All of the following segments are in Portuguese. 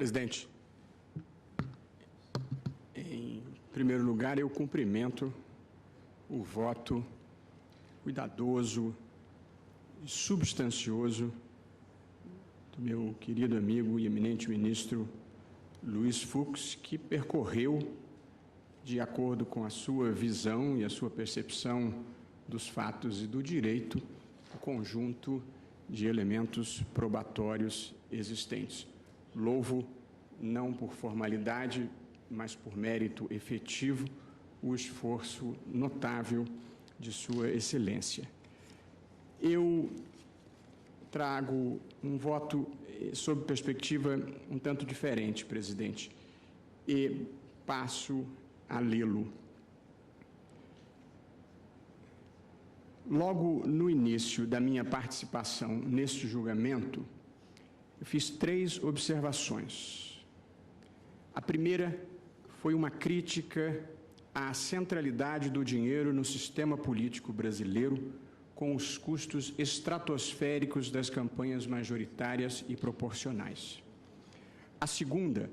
Presidente, em primeiro lugar, eu cumprimento o voto cuidadoso e substancioso do meu querido amigo e eminente ministro Luiz Fux, que percorreu, de acordo com a sua visão e a sua percepção dos fatos e do direito, o conjunto de elementos probatórios existentes. Louvo, não por formalidade, mas por mérito efetivo, o esforço notável de Sua Excelência. Eu trago um voto sob perspectiva um tanto diferente, presidente, e passo a lê-lo. Logo no início da minha participação neste julgamento, eu fiz 3 observações. A primeira foi uma crítica à centralidade do dinheiro no sistema político brasileiro, com os custos estratosféricos das campanhas majoritárias e proporcionais. A segunda,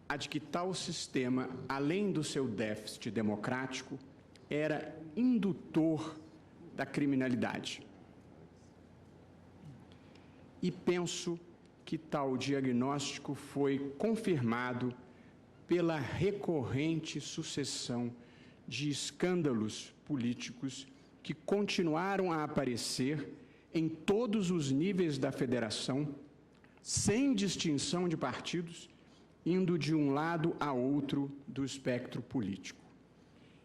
a de que tal sistema, além do seu déficit democrático, era indutor da criminalidade. E penso que tal diagnóstico foi confirmado pela recorrente sucessão de escândalos políticos que continuaram a aparecer em todos os níveis da federação, sem distinção de partidos, indo de um lado a outro do espectro político.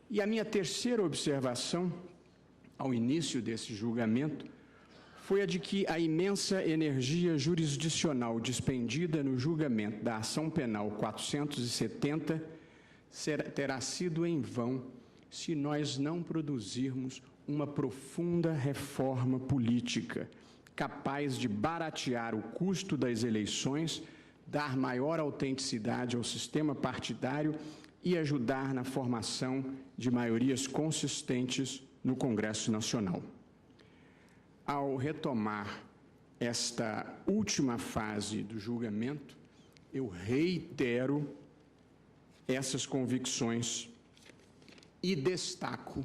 E a minha terceira observação, ao início desse julgamento, foi a de que a imensa energia jurisdicional despendida no julgamento da ação penal 470 terá sido em vão se nós não produzirmos uma profunda reforma política, capaz de baratear o custo das eleições, dar maior autenticidade ao sistema partidário e ajudar na formação de maiorias consistentes no Congresso Nacional. Ao retomar esta última fase do julgamento, eu reitero essas convicções e destaco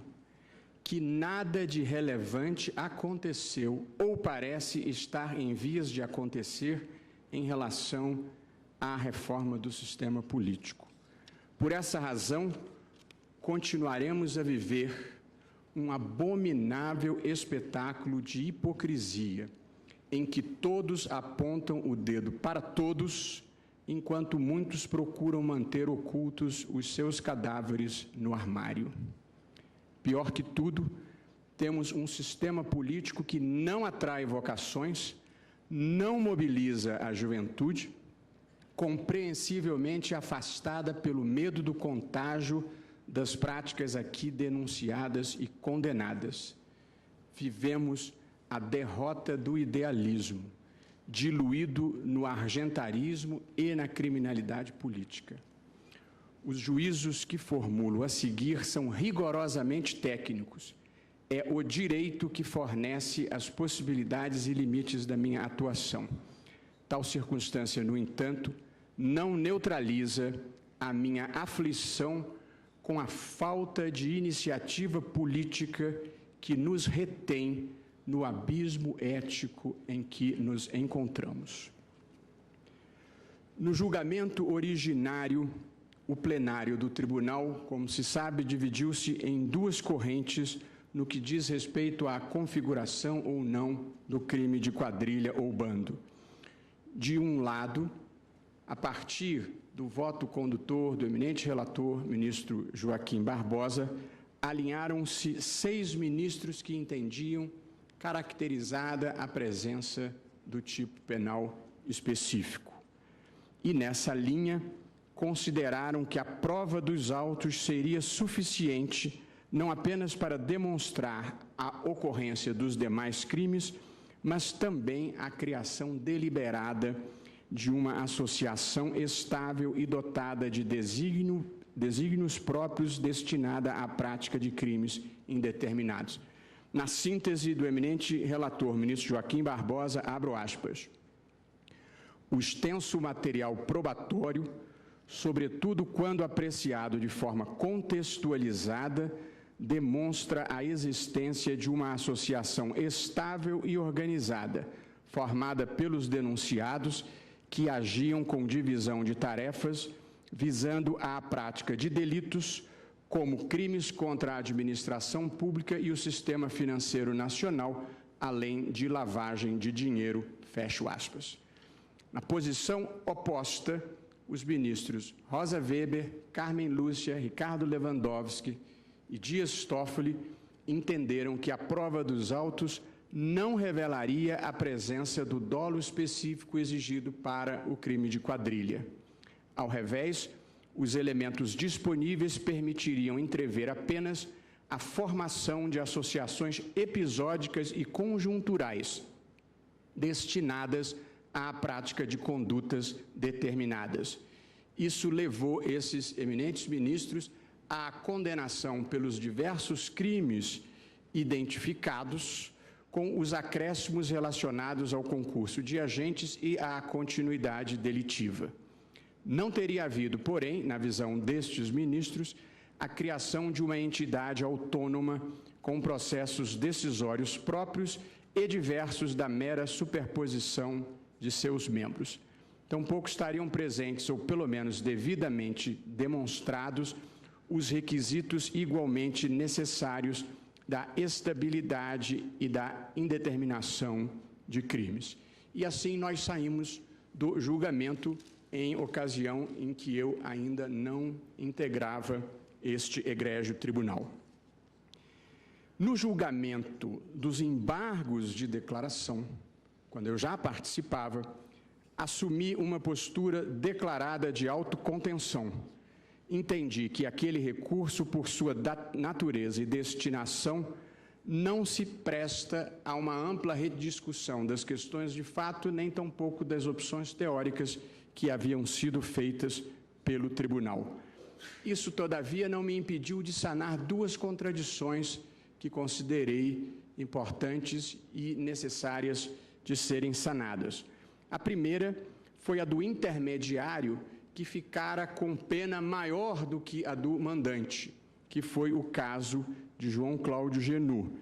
que nada de relevante aconteceu ou parece estar em vias de acontecer em relação à reforma do sistema político. Por essa razão, continuaremos a viver um abominável espetáculo de hipocrisia, em que todos apontam o dedo para todos, enquanto muitos procuram manter ocultos os seus cadáveres no armário. Pior que tudo, temos um sistema político que não atrai vocações, não mobiliza a juventude, compreensivelmente afastada pelo medo do contágio das práticas aqui denunciadas e condenadas. Vivemos a derrota do idealismo, diluído no argentarismo e na criminalidade política. Os juízos que formulo a seguir são rigorosamente técnicos. É o direito que fornece as possibilidades e limites da minha atuação. Tal circunstância, no entanto, não neutraliza a minha aflição com a falta de iniciativa política que nos retém no abismo ético em que nos encontramos. No julgamento originário, o plenário do tribunal, como se sabe, dividiu-se em 2 correntes no que diz respeito à configuração ou não do crime de quadrilha ou bando. De um lado, a partir do voto condutor do eminente relator, ministro Joaquim Barbosa, alinharam-se 6 ministros que entendiam caracterizada a presença do tipo penal específico. E nessa linha, consideraram que a prova dos autos seria suficiente não apenas para demonstrar a ocorrência dos demais crimes, mas também a criação deliberada de uma associação estável e dotada de desígnios próprios destinada à prática de crimes indeterminados. Na síntese do eminente relator, ministro Joaquim Barbosa, abro aspas. O extenso material probatório, sobretudo quando apreciado de forma contextualizada, demonstra a existência de uma associação estável e organizada, formada pelos denunciados, que agiam com divisão de tarefas, visando a prática de delitos, como crimes contra a administração pública e o sistema financeiro nacional, além de lavagem de dinheiro, fecho aspas. Na posição oposta, os ministros Rosa Weber, Carmen Lúcia, Ricardo Lewandowski e Dias Toffoli entenderam que a prova dos autos não revelaria a presença do dolo específico exigido para o crime de quadrilha. Ao revés, os elementos disponíveis permitiriam entrever apenas a formação de associações episódicas e conjunturais, destinadas à prática de condutas determinadas. Isso levou esses eminentes ministros à condenação pelos diversos crimes identificados, com os acréscimos relacionados ao concurso de agentes e à continuidade delitiva. Não teria havido, porém, na visão destes ministros, a criação de uma entidade autônoma com processos decisórios próprios e diversos da mera superposição de seus membros. Tampouco estariam presentes, ou pelo menos devidamente demonstrados, os requisitos igualmente necessários da estabilidade e da indeterminação de crimes. E assim nós saímos do julgamento em ocasião em que eu ainda não integrava este egrégio tribunal. No julgamento dos embargos de declaração, quando eu já participava, assumi uma postura declarada de autocontenção. Entendi que aquele recurso, por sua natureza e destinação, não se presta a uma ampla rediscussão das questões de fato, nem tampouco das opções teóricas que haviam sido feitas pelo tribunal. Isso, todavia, não me impediu de sanar duas contradições que considerei importantes e necessárias de serem sanadas. A primeira foi a do intermediário, que ficara com pena maior do que a do mandante, que foi o caso de João Cláudio Genu.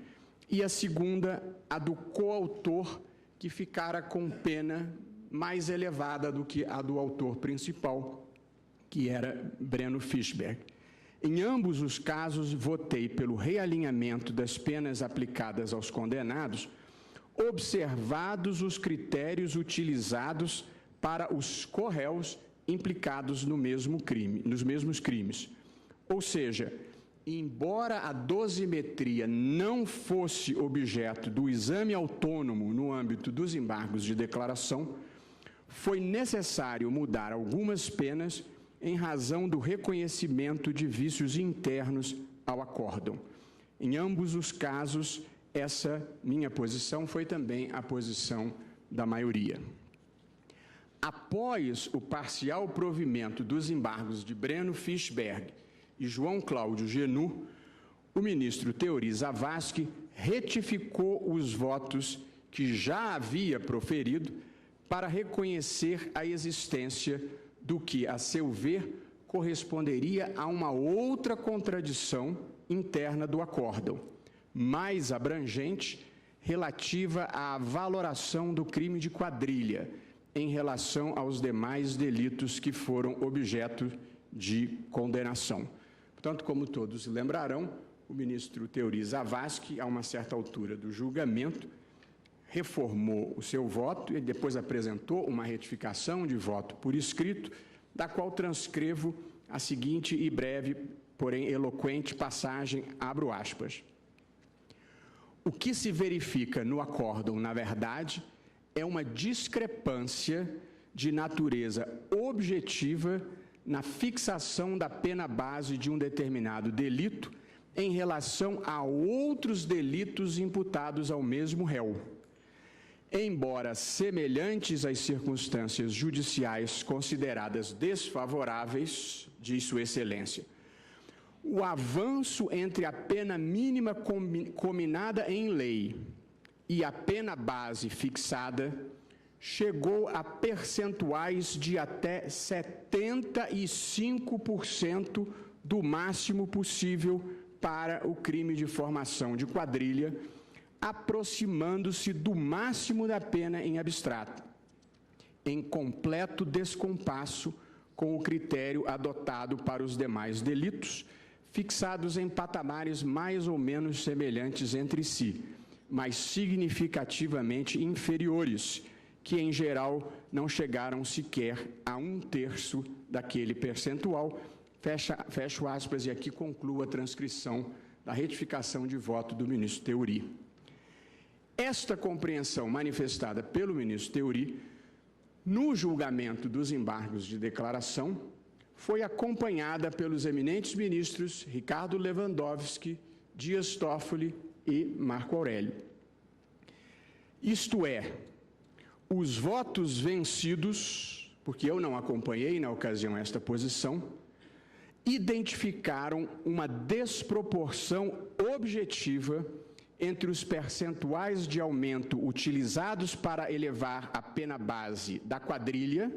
E a segunda, a do coautor, que ficara com pena mais elevada do que a do autor principal, que era Breno Fischberg. Em ambos os casos, votei pelo realinhamento das penas aplicadas aos condenados, observados os critérios utilizados para os corréus implicados no mesmo crime, nos mesmos crimes. Ou seja, embora a dosimetria não fosse objeto do exame autônomo no âmbito dos embargos de declaração, foi necessário mudar algumas penas em razão do reconhecimento de vícios internos ao acórdão. Em ambos os casos, essa minha posição foi também a posição da maioria. Após o parcial provimento dos embargos de Breno Fischberg e João Cláudio Genu, o ministro Teori Zavascki retificou os votos que já havia proferido para reconhecer a existência do que, a seu ver, corresponderia a uma outra contradição interna do acórdão, mais abrangente, relativa à valoração do crime de quadrilha em relação aos demais delitos que foram objeto de condenação. Portanto, como todos lembrarão, o ministro Teori Zavascki, a uma certa altura do julgamento, reformou o seu voto e depois apresentou uma retificação de voto por escrito, da qual transcrevo a seguinte e breve, porém eloquente passagem, abro aspas. O que se verifica no acórdão, na verdade, é uma discrepância de natureza objetiva na fixação da pena base de um determinado delito em relação a outros delitos imputados ao mesmo réu. Embora semelhantes às circunstâncias judiciais consideradas desfavoráveis, diz Sua Excelência, o avanço entre a pena mínima combinada em lei e a pena base fixada chegou a percentuais de até 75% do máximo possível para o crime de formação de quadrilha, aproximando-se do máximo da pena em abstrato, em completo descompasso com o critério adotado para os demais delitos, fixados em patamares mais ou menos semelhantes entre si, mas significativamente inferiores, que em geral não chegaram sequer a 1/3 daquele percentual. Fecho aspas, e aqui concluo a transcrição da retificação de voto do ministro Theory. Esta compreensão manifestada pelo ministro Theory no julgamento dos embargos de declaração foi acompanhada pelos eminentes ministros Ricardo Lewandowski, Dias Toffoli e Marco Aurélio. Isto é, os votos vencidos, porque eu não acompanhei na ocasião esta posição, identificaram uma desproporção objetiva entre os percentuais de aumento utilizados para elevar a pena base da quadrilha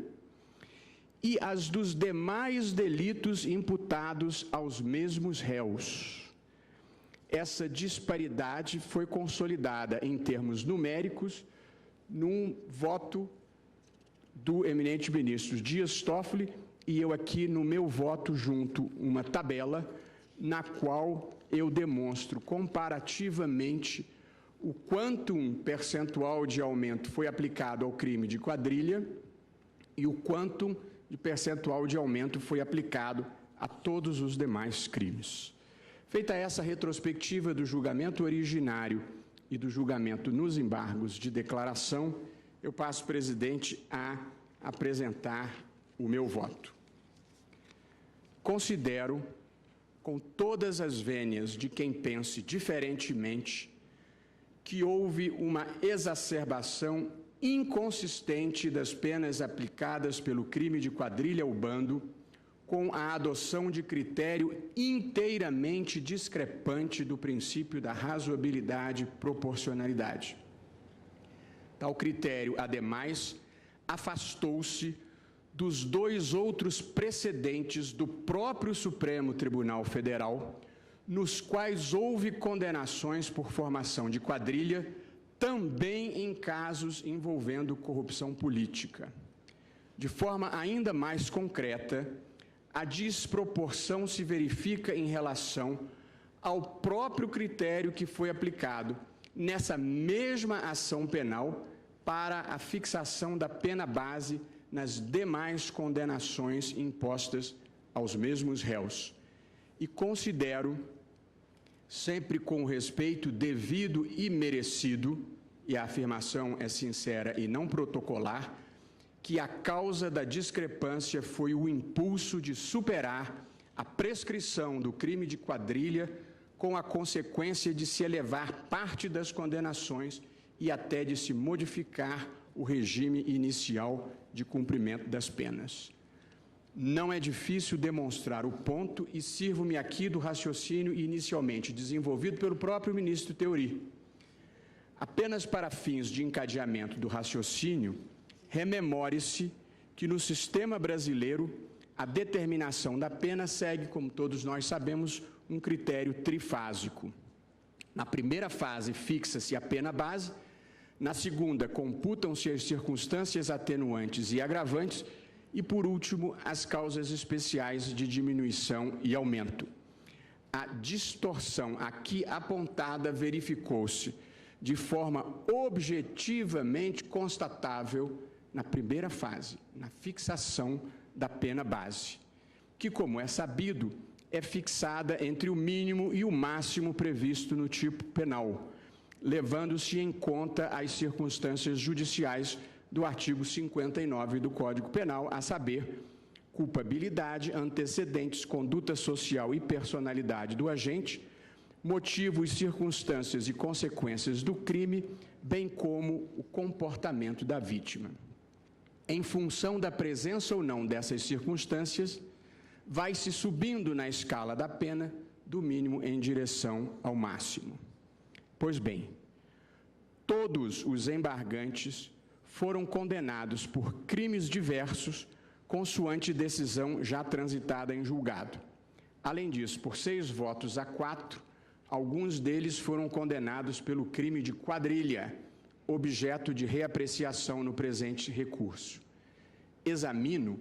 e as dos demais delitos imputados aos mesmos réus. Essa disparidade foi consolidada em termos numéricos num voto do eminente ministro Dias Toffoli, e eu aqui no meu voto junto uma tabela na qual eu demonstro comparativamente o quantum percentual de aumento foi aplicado ao crime de quadrilha e o quantum de percentual de aumento foi aplicado a todos os demais crimes. Feita essa retrospectiva do julgamento originário e do julgamento nos embargos de declaração, eu passo, presidente, a apresentar o meu voto. Considero, com todas as vênias de quem pense diferentemente, que houve uma exacerbação inconsistente das penas aplicadas pelo crime de quadrilha ao bando, com a adoção de critério inteiramente discrepante do princípio da razoabilidade e proporcionalidade. Tal critério, ademais, afastou-se dos dois outros precedentes do próprio Supremo Tribunal Federal, nos quais houve condenações por formação de quadrilha, também em casos envolvendo corrupção política. De forma ainda mais concreta, a desproporção se verifica em relação ao próprio critério que foi aplicado nessa mesma ação penal para a fixação da pena base nas demais condenações impostas aos mesmos réus. E considero, sempre com o respeito devido e merecido, e a afirmação é sincera e não protocolar, que a causa da discrepância foi o impulso de superar a prescrição do crime de quadrilha, com a consequência de se elevar parte das condenações e até de se modificar o regime inicial de cumprimento das penas. Não é difícil demonstrar o ponto e sirvo-me aqui do raciocínio inicialmente desenvolvido pelo próprio ministro Theory. Apenas para fins de encadeamento do raciocínio, rememore-se que no sistema brasileiro a determinação da pena segue, como todos nós sabemos, um critério trifásico. Na primeira fase, fixa-se a pena base. Na segunda, computam-se as circunstâncias atenuantes e agravantes e, por último, as causas especiais de diminuição e aumento. A distorção aqui apontada verificou-se de forma objetivamente constatável na primeira fase, na fixação da pena base, que, como é sabido, é fixada entre o mínimo e o máximo previsto no tipo penal, levando-se em conta as circunstâncias judiciais do artigo 59 do Código Penal, a saber, culpabilidade, antecedentes, conduta social e personalidade do agente, motivos, circunstâncias e consequências do crime, bem como o comportamento da vítima. Em função da presença ou não dessas circunstâncias, vai-se subindo na escala da pena, do mínimo em direção ao máximo. Pois bem, todos os embargantes foram condenados por crimes diversos, consoante decisão já transitada em julgado. Além disso, por 6 votos a 4, alguns deles foram condenados pelo crime de quadrilha, objeto de reapreciação no presente recurso. Examino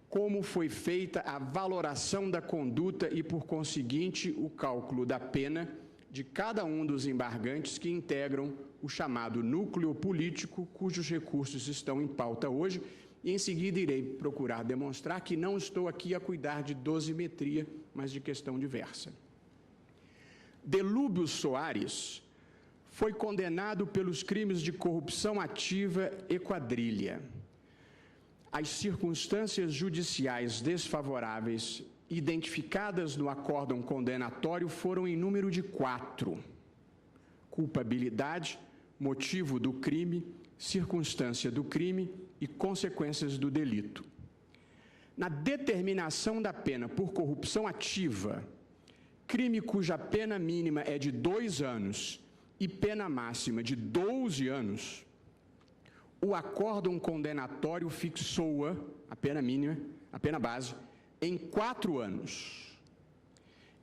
como foi feita a valoração da conduta e, por conseguinte, o cálculo da pena de cada um dos embargantes que integram o chamado núcleo político, cujos recursos estão em pauta hoje, e em seguida irei procurar demonstrar que não estou aqui a cuidar de dosimetria, mas de questão diversa. Delúbio Soares foi condenado pelos crimes de corrupção ativa e quadrilha. As circunstâncias judiciais desfavoráveis identificadas no acórdão condenatório foram em número de 4. Culpabilidade, motivo do crime, circunstância do crime e consequências do delito. Na determinação da pena por corrupção ativa, crime cuja pena mínima é de 2 anos e pena máxima de 12 anos, o acórdão condenatório fixou-a, a pena mínima, a pena base, em 4 anos.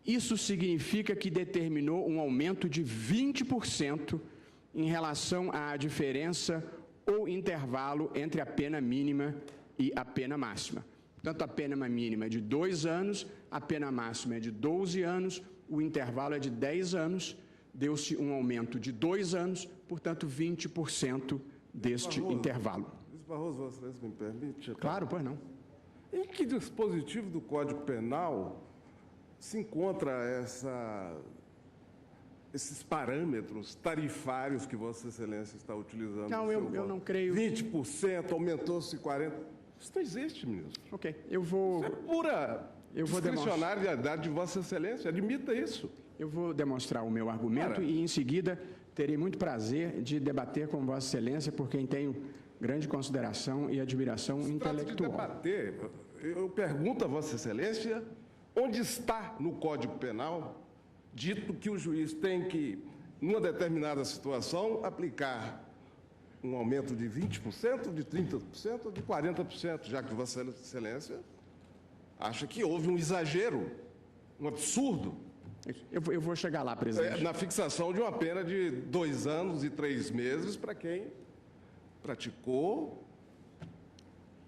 Isso significa que determinou um aumento de 20% em relação à diferença ou intervalo entre a pena mínima e a pena máxima. Portanto, a pena mínima é de 2 anos, a pena máxima é de 12 anos, o intervalo é de 10 anos, deu-se um aumento de 2 anos, portanto, 20% deste intervalo. Luiz Barroso, vocês me permitem? Claro, pois não. Em que dispositivo do Código Penal se encontra esses parâmetros tarifários que Vossa Excelência está utilizando? Não, eu não creio. 20%, aumentou-se 40%. Isso não existe, ministro. Ok, eu vou... Isso é pura discricionariedade de Vossa Excelência, admita isso. Eu vou demonstrar o meu argumento e, em seguida, terei muito prazer de debater com Vossa Excelência, por quem tenho grande consideração e admiração intelectual. Debater, eu pergunto a Vossa Excelência, onde está no Código Penal dito que o juiz tem que, numa determinada situação, aplicar um aumento de 20%, de 30%, ou de 40%, já que Vossa Excelência acha que houve um exagero, um absurdo. Eu vou chegar lá, presidente. Na fixação de uma pena de 2 anos e 3 meses para quem praticou,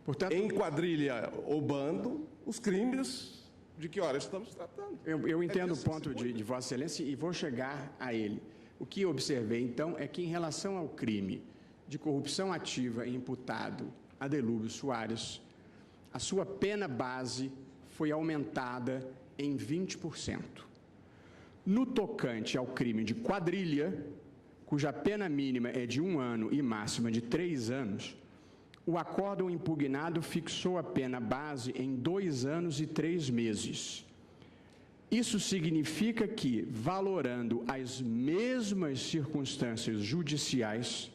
portanto, em quadrilha ou bando, os crimes de que hora estamos tratando. Eu entendo o ponto de Vossa Excelência e vou chegar a ele. O que observei, então, é que, em relação ao crime de corrupção ativa imputado a Delúbio Soares, a sua pena base foi aumentada em 20%. No tocante ao crime de quadrilha, cuja pena mínima é de 1 ano e máxima de 3 anos, o acórdão impugnado fixou a pena base em 2 anos e 3 meses. Isso significa que, valorando as mesmas circunstâncias judiciais,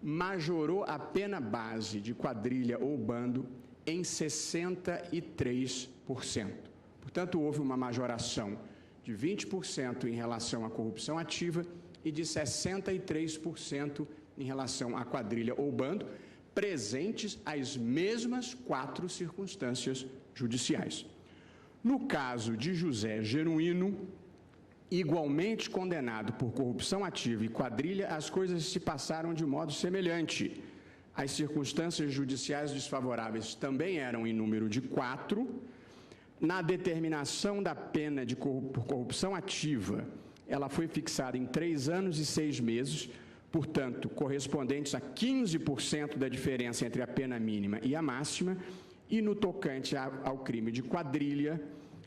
majorou a pena base de quadrilha ou bando em 63%. Portanto, houve uma majoração de 20% em relação à corrupção ativa e de 63% em relação à quadrilha ou bando, presentes as mesmas 4 circunstâncias judiciais. No caso de José Genuíno, igualmente condenado por corrupção ativa e quadrilha, as coisas se passaram de modo semelhante. As circunstâncias judiciais desfavoráveis também eram em número de 4. Na determinação da pena por corrupção ativa, ela foi fixada em 3 anos e 6 meses, portanto, correspondentes a 15% da diferença entre a pena mínima e a máxima, e no tocante ao crime de quadrilha,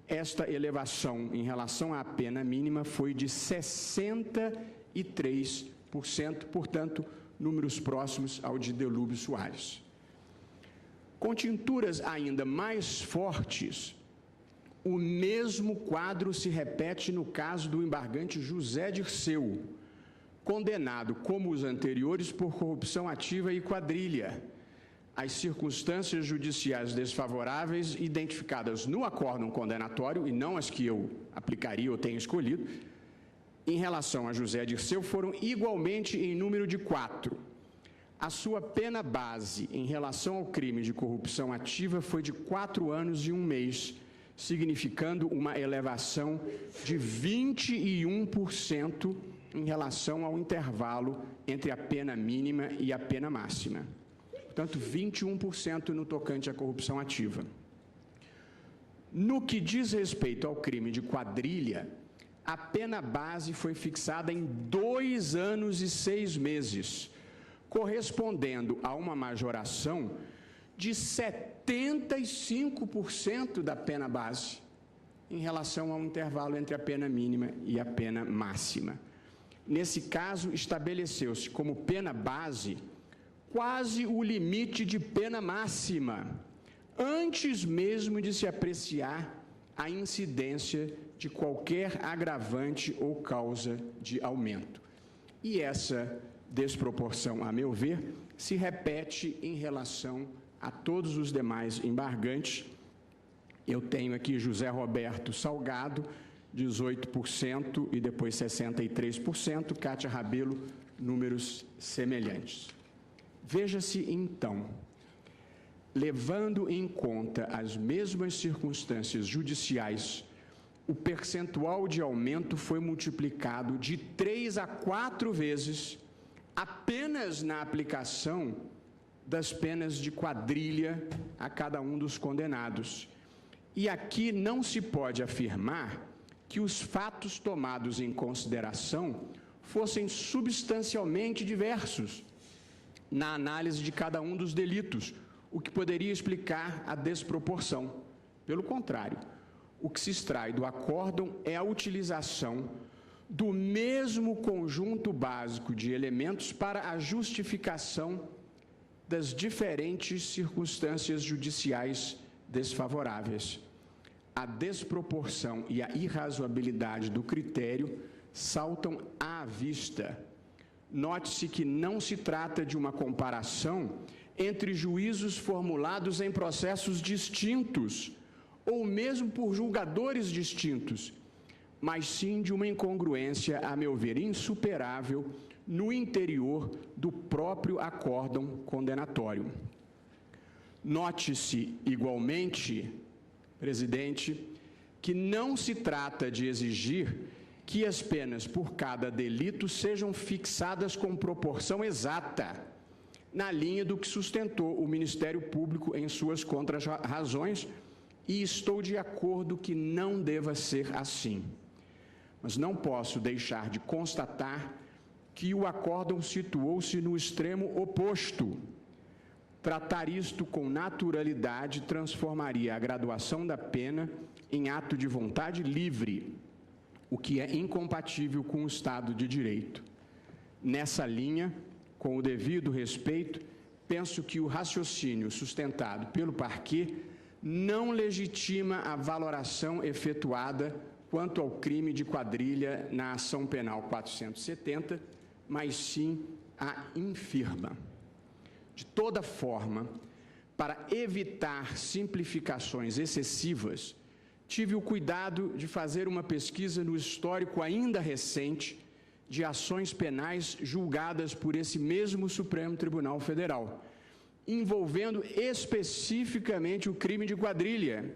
esta elevação em relação à pena mínima foi de 63%, portanto, números próximos ao de Delúbio Soares. Com tinturas ainda mais fortes, o mesmo quadro se repete no caso do embargante José Dirceu, condenado, como os anteriores, por corrupção ativa e quadrilha. As circunstâncias judiciais desfavoráveis identificadas no acórdão condenatório, e não as que eu aplicaria ou tenho escolhido, em relação a José Dirceu, foram igualmente em número de 4. a sua pena base em relação ao crime de corrupção ativa foi de 4 anos e 1 mês, significando uma elevação de 21% em relação ao intervalo entre a pena mínima e a pena máxima. Portanto, 21% no tocante à corrupção ativa. No que diz respeito ao crime de quadrilha, a pena base foi fixada em 2 anos e 6 meses, correspondendo a uma majoração de 75% da pena base em relação ao intervalo entre a pena mínima e a pena máxima. Nesse caso, estabeleceu-se como pena base quase o limite de pena máxima, antes mesmo de se apreciar a incidência de qualquer agravante ou causa de aumento. E essa desproporção, a meu ver, se repete em relação a todos os demais embargantes. Eu tenho aqui José Roberto Salgado, 18% e depois 63%, Cátia Rabelo, números semelhantes. Veja-se, então, levando em conta as mesmas circunstâncias judiciais, o percentual de aumento foi multiplicado de 3 a 4 vezes apenas na aplicação das penas de quadrilha a cada um dos condenados. E aqui não se pode afirmar que os fatos tomados em consideração fossem substancialmente diversos na análise de cada um dos delitos, o que poderia explicar a desproporção. Pelo contrário, o que se extrai do acórdão é a utilização do mesmo conjunto básico de elementos para a justificação das diferentes circunstâncias judiciais desfavoráveis. A desproporção e a irrazoabilidade do critério saltam à vista. Note-se que não se trata de uma comparação entre juízos formulados em processos distintos, ou mesmo por julgadores distintos, mas sim de uma incongruência, a meu ver, insuperável no interior do próprio acórdão condenatório. Note-se, igualmente, presidente, que não se trata de exigir que as penas por cada delito sejam fixadas com proporção exata, na linha do que sustentou o Ministério Público em suas contrarrazões, e estou de acordo que não deva ser assim. Mas não posso deixar de constatar que o acórdão situou-se no extremo oposto. Tratar isto com naturalidade transformaria a graduação da pena em ato de vontade livre, o que é incompatível com o Estado de Direito. Nessa linha, com o devido respeito, penso que o raciocínio sustentado pelo parquê não legitima a valoração efetuada quanto ao crime de quadrilha na ação penal 470, mas sim a infirma. De toda forma, para evitar simplificações excessivas, tive o cuidado de fazer uma pesquisa no histórico ainda recente de ações penais julgadas por esse mesmo Supremo Tribunal Federal, envolvendo especificamente o crime de quadrilha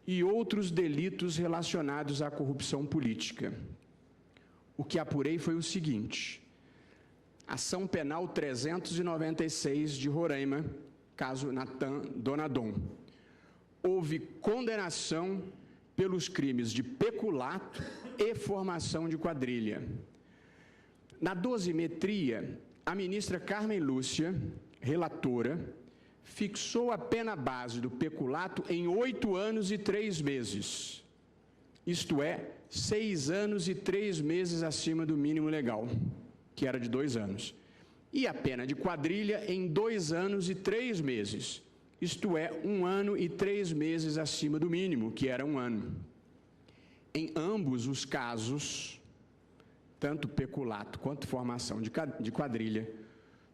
e outros delitos relacionados à corrupção política. O que apurei foi o seguinte: ação penal 396 de Roraima, caso Natan Donadon. Houve condenação pelos crimes de peculato e formação de quadrilha. Na dosimetria, a ministra Carmen Lúcia, relatora, fixou a pena base do peculato em 8 anos e 3 meses, isto é, 6 anos e 3 meses acima do mínimo legal, que era de 2 anos, e a pena de quadrilha em 2 anos e 3 meses, isto é, 1 ano e 3 meses acima do mínimo, que era 1 ano. Em ambos os casos, tanto peculato quanto formação de quadrilha,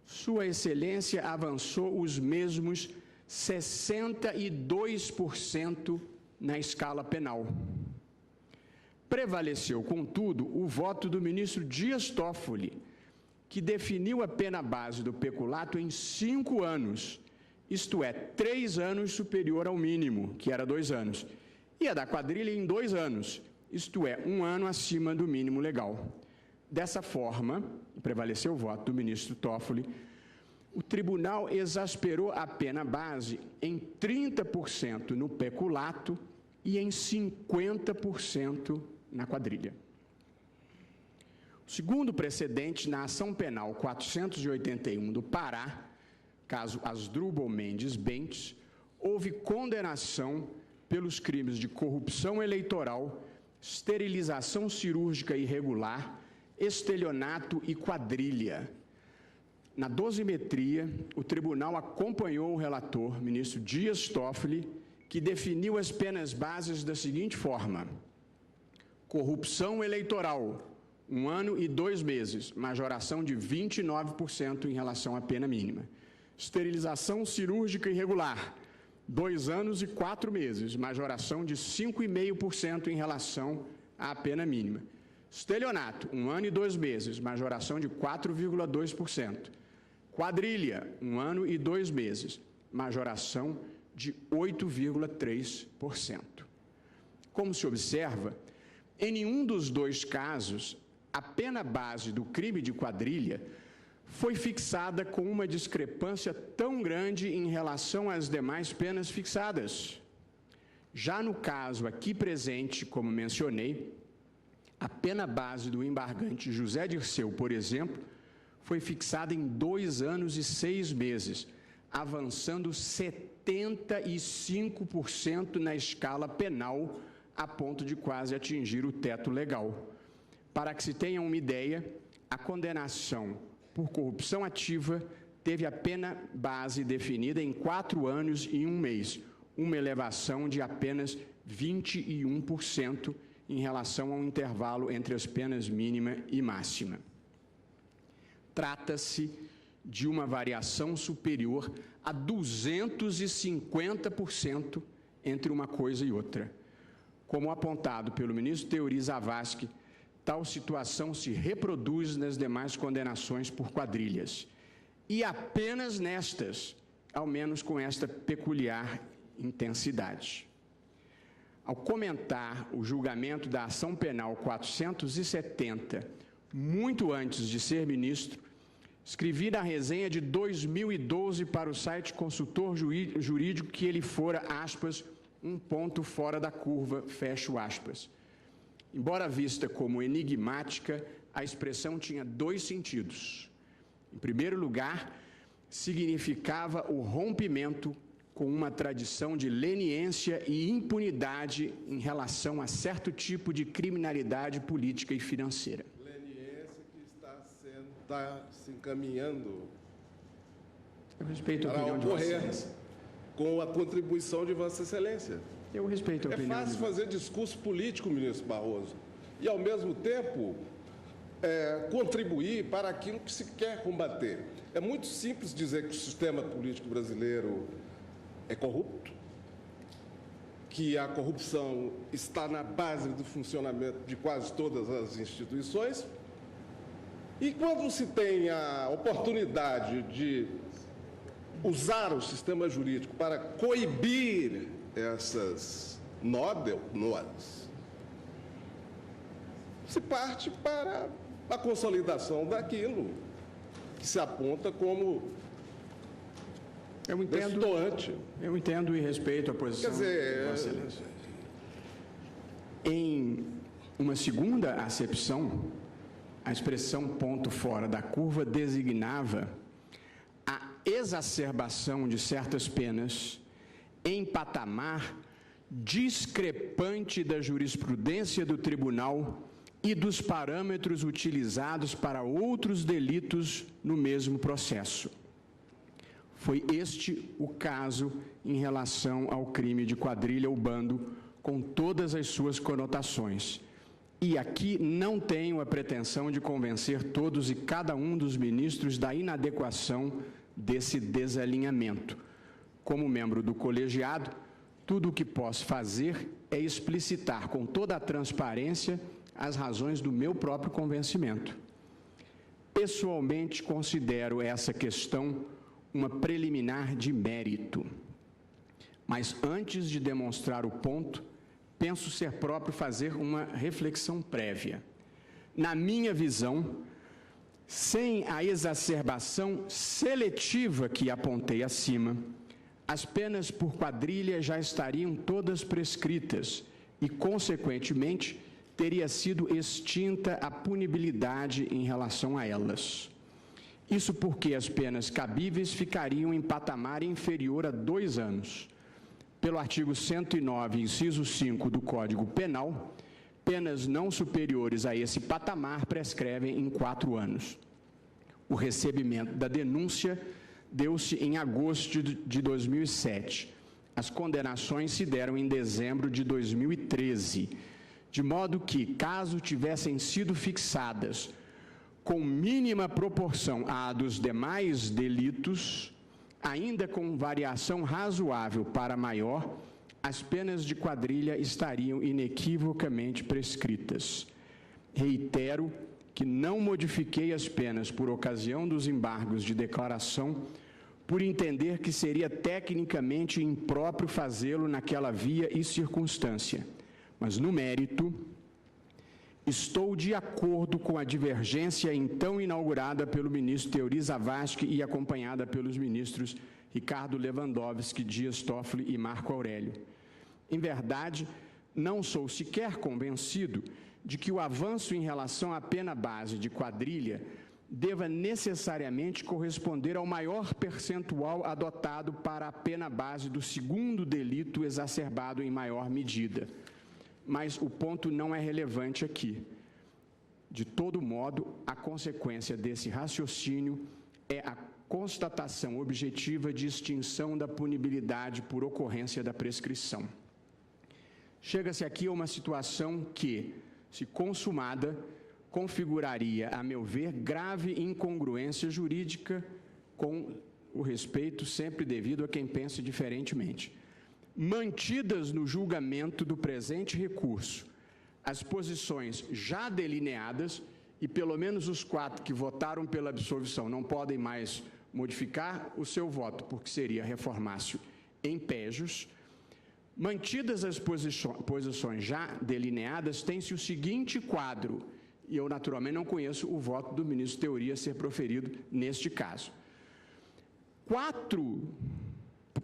Sua Excelência avançou os mesmos 62% na escala penal. Prevaleceu, contudo, o voto do ministro Dias Toffoli, que definiu a pena base do peculato em 5 anos, isto é, 3 anos superior ao mínimo, que era 2 anos, e a da quadrilha em 2 anos, isto é, 1 ano acima do mínimo legal. Dessa forma, prevaleceu o voto do ministro Toffoli, o tribunal exasperou a pena base em 30% no peculato e em 50% na quadrilha. O segundo precedente na ação penal 481 do Pará, caso Asdrubal Mendes Bentes, houve condenação pelos crimes de corrupção eleitoral, esterilização cirúrgica irregular, estelionato e quadrilha. Na dosimetria, o tribunal acompanhou o relator, ministro Dias Toffoli, que definiu as penas bases da seguinte forma: corrupção eleitoral, 1 ano e 2 meses, majoração de 29% em relação à pena mínima. Esterilização cirúrgica irregular, 2 anos e 4 meses, majoração de 5,5% em relação à pena mínima. Estelionato, 1 ano e 2 meses, majoração de 4,2%. Quadrilha, 1 ano e 2 meses, majoração de 8,3%. Como se observa, em nenhum dos 2 casos, a pena base do crime de quadrilha foi fixada com uma discrepância tão grande em relação às demais penas fixadas. Já no caso aqui presente, como mencionei, a pena base do embargante José Dirceu, por exemplo, foi fixada em 2 anos e 6 meses, avançando 75% na escala penal, a ponto de quase atingir o teto legal. Para que se tenha uma ideia, a condenação por corrupção ativa teve a pena base definida em 4 anos e 1 mês, uma elevação de apenas 21% em relação ao intervalo entre as penas mínima e máxima. Trata-se de uma variação superior a 250% entre uma coisa e outra. Como apontado pelo ministro Teori Zavascki, tal situação se reproduz nas demais condenações por quadrilhas. E apenas nestas, ao menos com esta peculiar intensidade. Ao comentar o julgamento da ação penal 470, muito antes de ser ministro, escrevi na resenha de 2012 para o site Consultor Jurídico que ele fora, aspas, um ponto fora da curva, fecho aspas. Embora vista como enigmática, a expressão tinha 2 sentidos. Em primeiro lugar, significava o rompimento com uma tradição de leniência e impunidade em relação a certo tipo de criminalidade política e financeira. Leniência que está se encaminhando Eu respeito a para opinião de Vossa ocorrer Excelência. com a contribuição de Vossa Excelência. Eu respeito a É opinião de fácil Vossa fazer discurso político, ministro Barroso, e, ao mesmo tempo, contribuir para aquilo que se quer combater. É muito simples dizer que o sistema político brasileiro é corrupto, que a corrupção está na base do funcionamento de quase todas as instituições, e quando se tem a oportunidade de usar o sistema jurídico para coibir essas nodas, se parte para a consolidação daquilo que se aponta como destoante. Eu entendo e respeito a posição Quer dizer, de Vossa Excelência. Em uma segunda acepção, a expressão ponto fora da curva designava a exacerbação de certas penas em patamar discrepante da jurisprudência do tribunal e dos parâmetros utilizados para outros delitos no mesmo processo. Foi este o caso em relação ao crime de quadrilha ou bando, com todas as suas conotações. E aqui não tenho a pretensão de convencer todos e cada um dos ministros da inadequação desse desalinhamento. Como membro do colegiado, tudo o que posso fazer é explicitar com toda a transparência as razões do meu próprio convencimento. Pessoalmente, considero essa questão uma preliminar de mérito. Mas, antes de demonstrar o ponto, penso ser próprio fazer uma reflexão prévia. Na minha visão, sem a exacerbação seletiva que apontei acima, as penas por quadrilha já estariam todas prescritas e, consequentemente, teria sido extinta a punibilidade em relação a elas. Isso porque as penas cabíveis ficariam em patamar inferior a 2 anos. Pelo artigo 109, inciso 5 do Código Penal, penas não superiores a esse patamar prescrevem em 4 anos. O recebimento da denúncia deu-se em agosto de 2007. As condenações se deram em dezembro de 2013, de modo que, caso tivessem sido fixadas com mínima proporção à dos demais delitos, ainda com variação razoável para maior, as penas de quadrilha estariam inequivocamente prescritas. Reitero que não modifiquei as penas por ocasião dos embargos de declaração, por entender que seria tecnicamente impróprio fazê-lo naquela via e circunstância. Mas, no mérito, estou de acordo com a divergência então inaugurada pelo ministro Teori Zavascki e acompanhada pelos ministros Ricardo Lewandowski, Dias Toffoli e Marco Aurélio. Em verdade, não sou sequer convencido de que o avanço em relação à pena base de quadrilha deva necessariamente corresponder ao maior percentual adotado para a pena base do segundo delito exacerbado em maior medida. Mas o ponto não é relevante aqui. De todo modo, a consequência desse raciocínio é a constatação objetiva de extinção da punibilidade por ocorrência da prescrição. Chega-se aqui a uma situação que, se consumada, configuraria, a meu ver, grave incongruência jurídica, com o respeito sempre devido a quem pense diferentemente. Mantidas no julgamento do presente recurso as posições já delineadas, e pelo menos os 4 que votaram pela absolvição não podem mais modificar o seu voto, porque seria reformácio em pejus. Mantidas as posições já delineadas, tem-se o seguinte quadro, e eu naturalmente não conheço o voto do ministro Teori a ser proferido neste caso.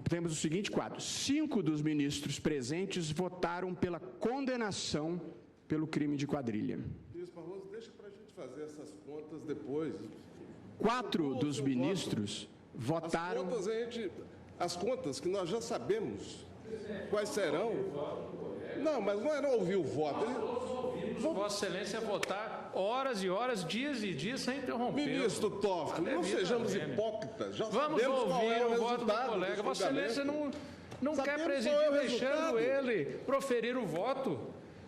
Temos o seguinte quadro: 5 dos ministros presentes votaram pela condenação pelo crime de quadrilha. Ministro Barroso, deixa para a gente fazer essas contas depois. 4 dos ministros votaram... As contas que nós já sabemos quais serão. Não, mas não era ouvir o voto. Vossa Excelência votar horas e horas, dias e dias, sem interromper. Ministro Toffoli, não sejamos hipócritas. Já vamos ouvir o voto do colega. Vossa Excelência não quer presidir deixando ele proferir o voto,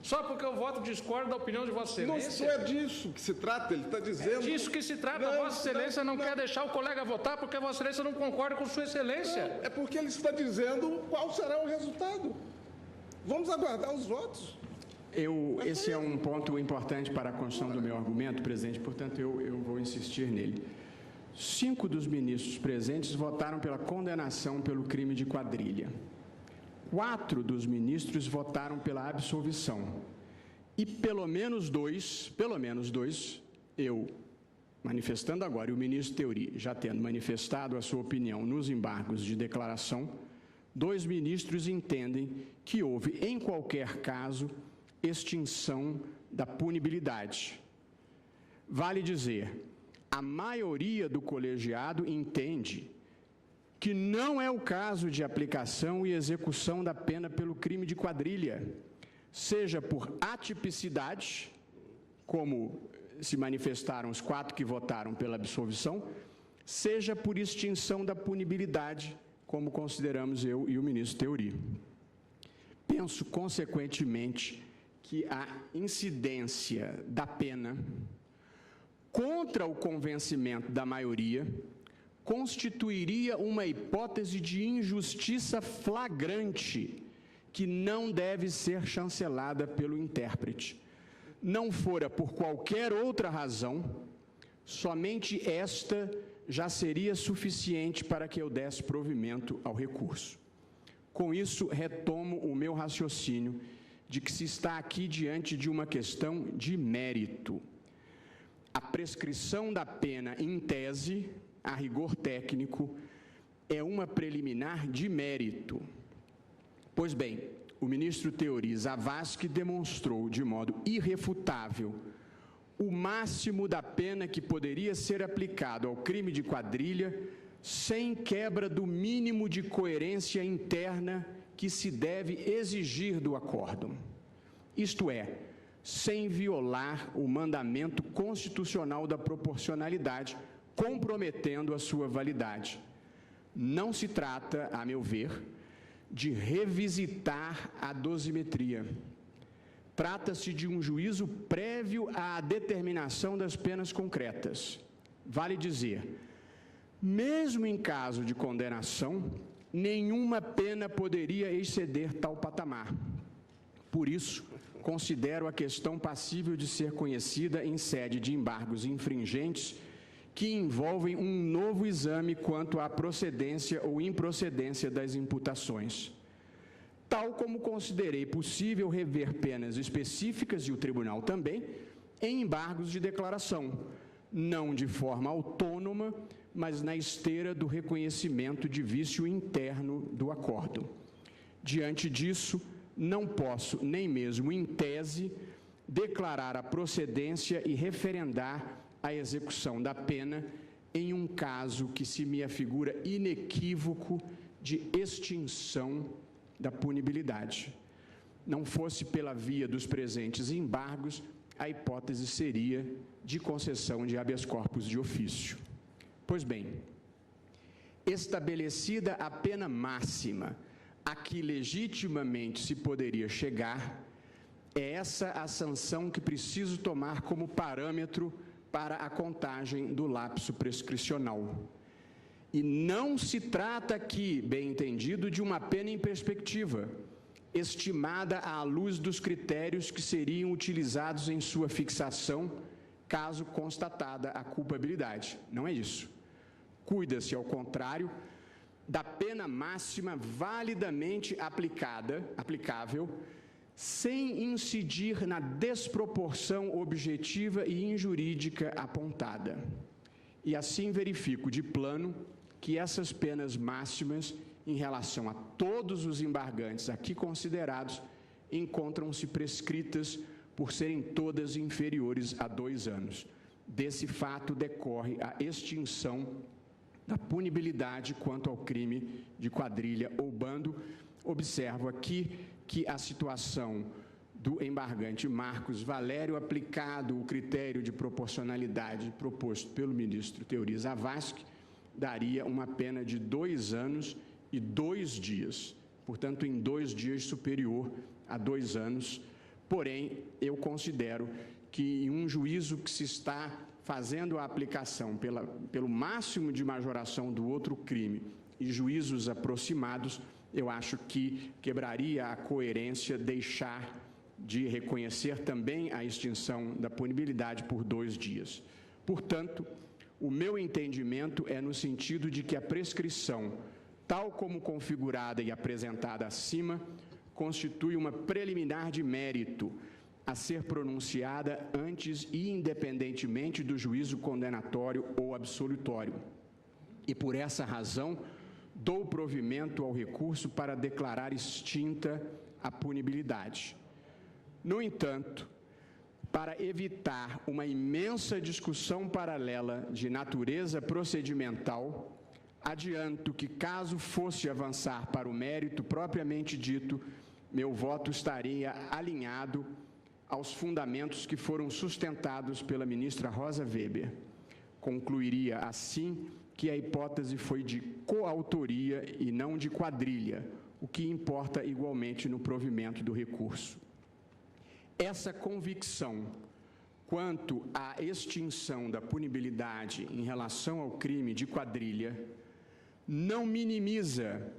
só porque o voto discorda da opinião de Vossa Excelência. Não é disso que se trata, ele está dizendo... É disso que se trata. Vossa Excelência não quer deixar o colega votar porque Vossa Excelência não concorda com Sua Excelência. É porque ele está dizendo qual será o resultado. Vamos aguardar os votos. Esse é um ponto importante para a construção do meu argumento, presidente, portanto, eu vou insistir nele. 5 dos ministros presentes votaram pela condenação pelo crime de quadrilha. 4 dos ministros votaram pela absolvição. E pelo menos dois, eu manifestando agora, e o ministro Teori já tendo manifestado a sua opinião nos embargos de declaração, 2 ministros entendem que houve, em qualquer caso, extinção da punibilidade. Vale dizer, a maioria do colegiado entende que não é o caso de aplicação e execução da pena pelo crime de quadrilha, seja por atipicidade, como se manifestaram os 4 que votaram pela absolvição, seja por extinção da punibilidade, como consideramos eu e o ministro Teori. Penso, consequentemente, que a incidência da pena contra o convencimento da maioria constituiria uma hipótese de injustiça flagrante que não deve ser chancelada pelo intérprete. Não fora por qualquer outra razão, Somente esta já seria suficiente para que eu desse provimento ao recurso. Com isso, retomo o meu raciocínio de que se está aqui diante de uma questão de mérito. A prescrição da pena, em tese, a rigor técnico, é uma preliminar de mérito. Pois bem, o ministro Teori Zavascki demonstrou de modo irrefutável o máximo da pena que poderia ser aplicado ao crime de quadrilha sem quebra do mínimo de coerência interna que se deve exigir do acórdão. Isto é, sem violar o mandamento constitucional da proporcionalidade, comprometendo a sua validade. Não se trata, a meu ver, de revisitar a dosimetria. Trata-se de um juízo prévio à determinação das penas concretas. Vale dizer, mesmo em caso de condenação, nenhuma pena poderia exceder tal patamar. Por isso, considero a questão passível de ser conhecida em sede de embargos infringentes que envolvem um novo exame quanto à procedência ou improcedência das imputações. Tal como considerei possível rever penas específicas, e o tribunal também, em embargos de declaração, não de forma autônoma, mas na esteira do reconhecimento de vício interno do acórdão. Diante disso, não posso, nem mesmo em tese, declarar a procedência e referendar a execução da pena em um caso que se me afigura inequívoco de extinção da punibilidade. Não fosse pela via dos presentes embargos, a hipótese seria de concessão de habeas corpus de ofício. Pois bem, estabelecida a pena máxima a que legitimamente se poderia chegar, é essa a sanção que preciso tomar como parâmetro para a contagem do lapso prescricional. E não se trata aqui, bem entendido, de uma pena em perspectiva, estimada à luz dos critérios que seriam utilizados em sua fixação, caso constatada a culpabilidade. Não é isso. Cuida-se, ao contrário, da pena máxima validamente aplicável, sem incidir na desproporção objetiva e injurídica apontada. E assim verifico de plano que essas penas máximas, em relação a todos os embargantes aqui considerados, encontram-se prescritas por serem todas inferiores a 2 anos. Desse fato decorre a extinção da punibilidade quanto ao crime de quadrilha ou bando. Observo aqui que a situação do embargante Marcos Valério, aplicado o critério de proporcionalidade proposto pelo ministro Teori Zavascki, daria uma pena de 2 anos e 2 dias, portanto, em 2 dias superior a 2 anos. Porém, eu considero que em um juízo que se está fazendo a aplicação pelo máximo de majoração do outro crime e juízos aproximados, eu acho que quebraria a coerência deixar de reconhecer também a extinção da punibilidade por 2 dias. Portanto, o meu entendimento é no sentido de que a prescrição, tal como configurada e apresentada acima, constitui uma preliminar de mérito a ser pronunciada antes e independentemente do juízo condenatório ou absolutório. E por essa razão, dou provimento ao recurso para declarar extinta a punibilidade. No entanto, para evitar uma imensa discussão paralela de natureza procedimental, adianto que, caso fosse avançar para o mérito propriamente dito, meu voto estaria alinhado aos fundamentos que foram sustentados pela ministra Rosa Weber. Concluiria, assim, que a hipótese foi de coautoria e não de quadrilha, o que importa igualmente no provimento do recurso. Essa convicção quanto à extinção da punibilidade em relação ao crime de quadrilha não minimiza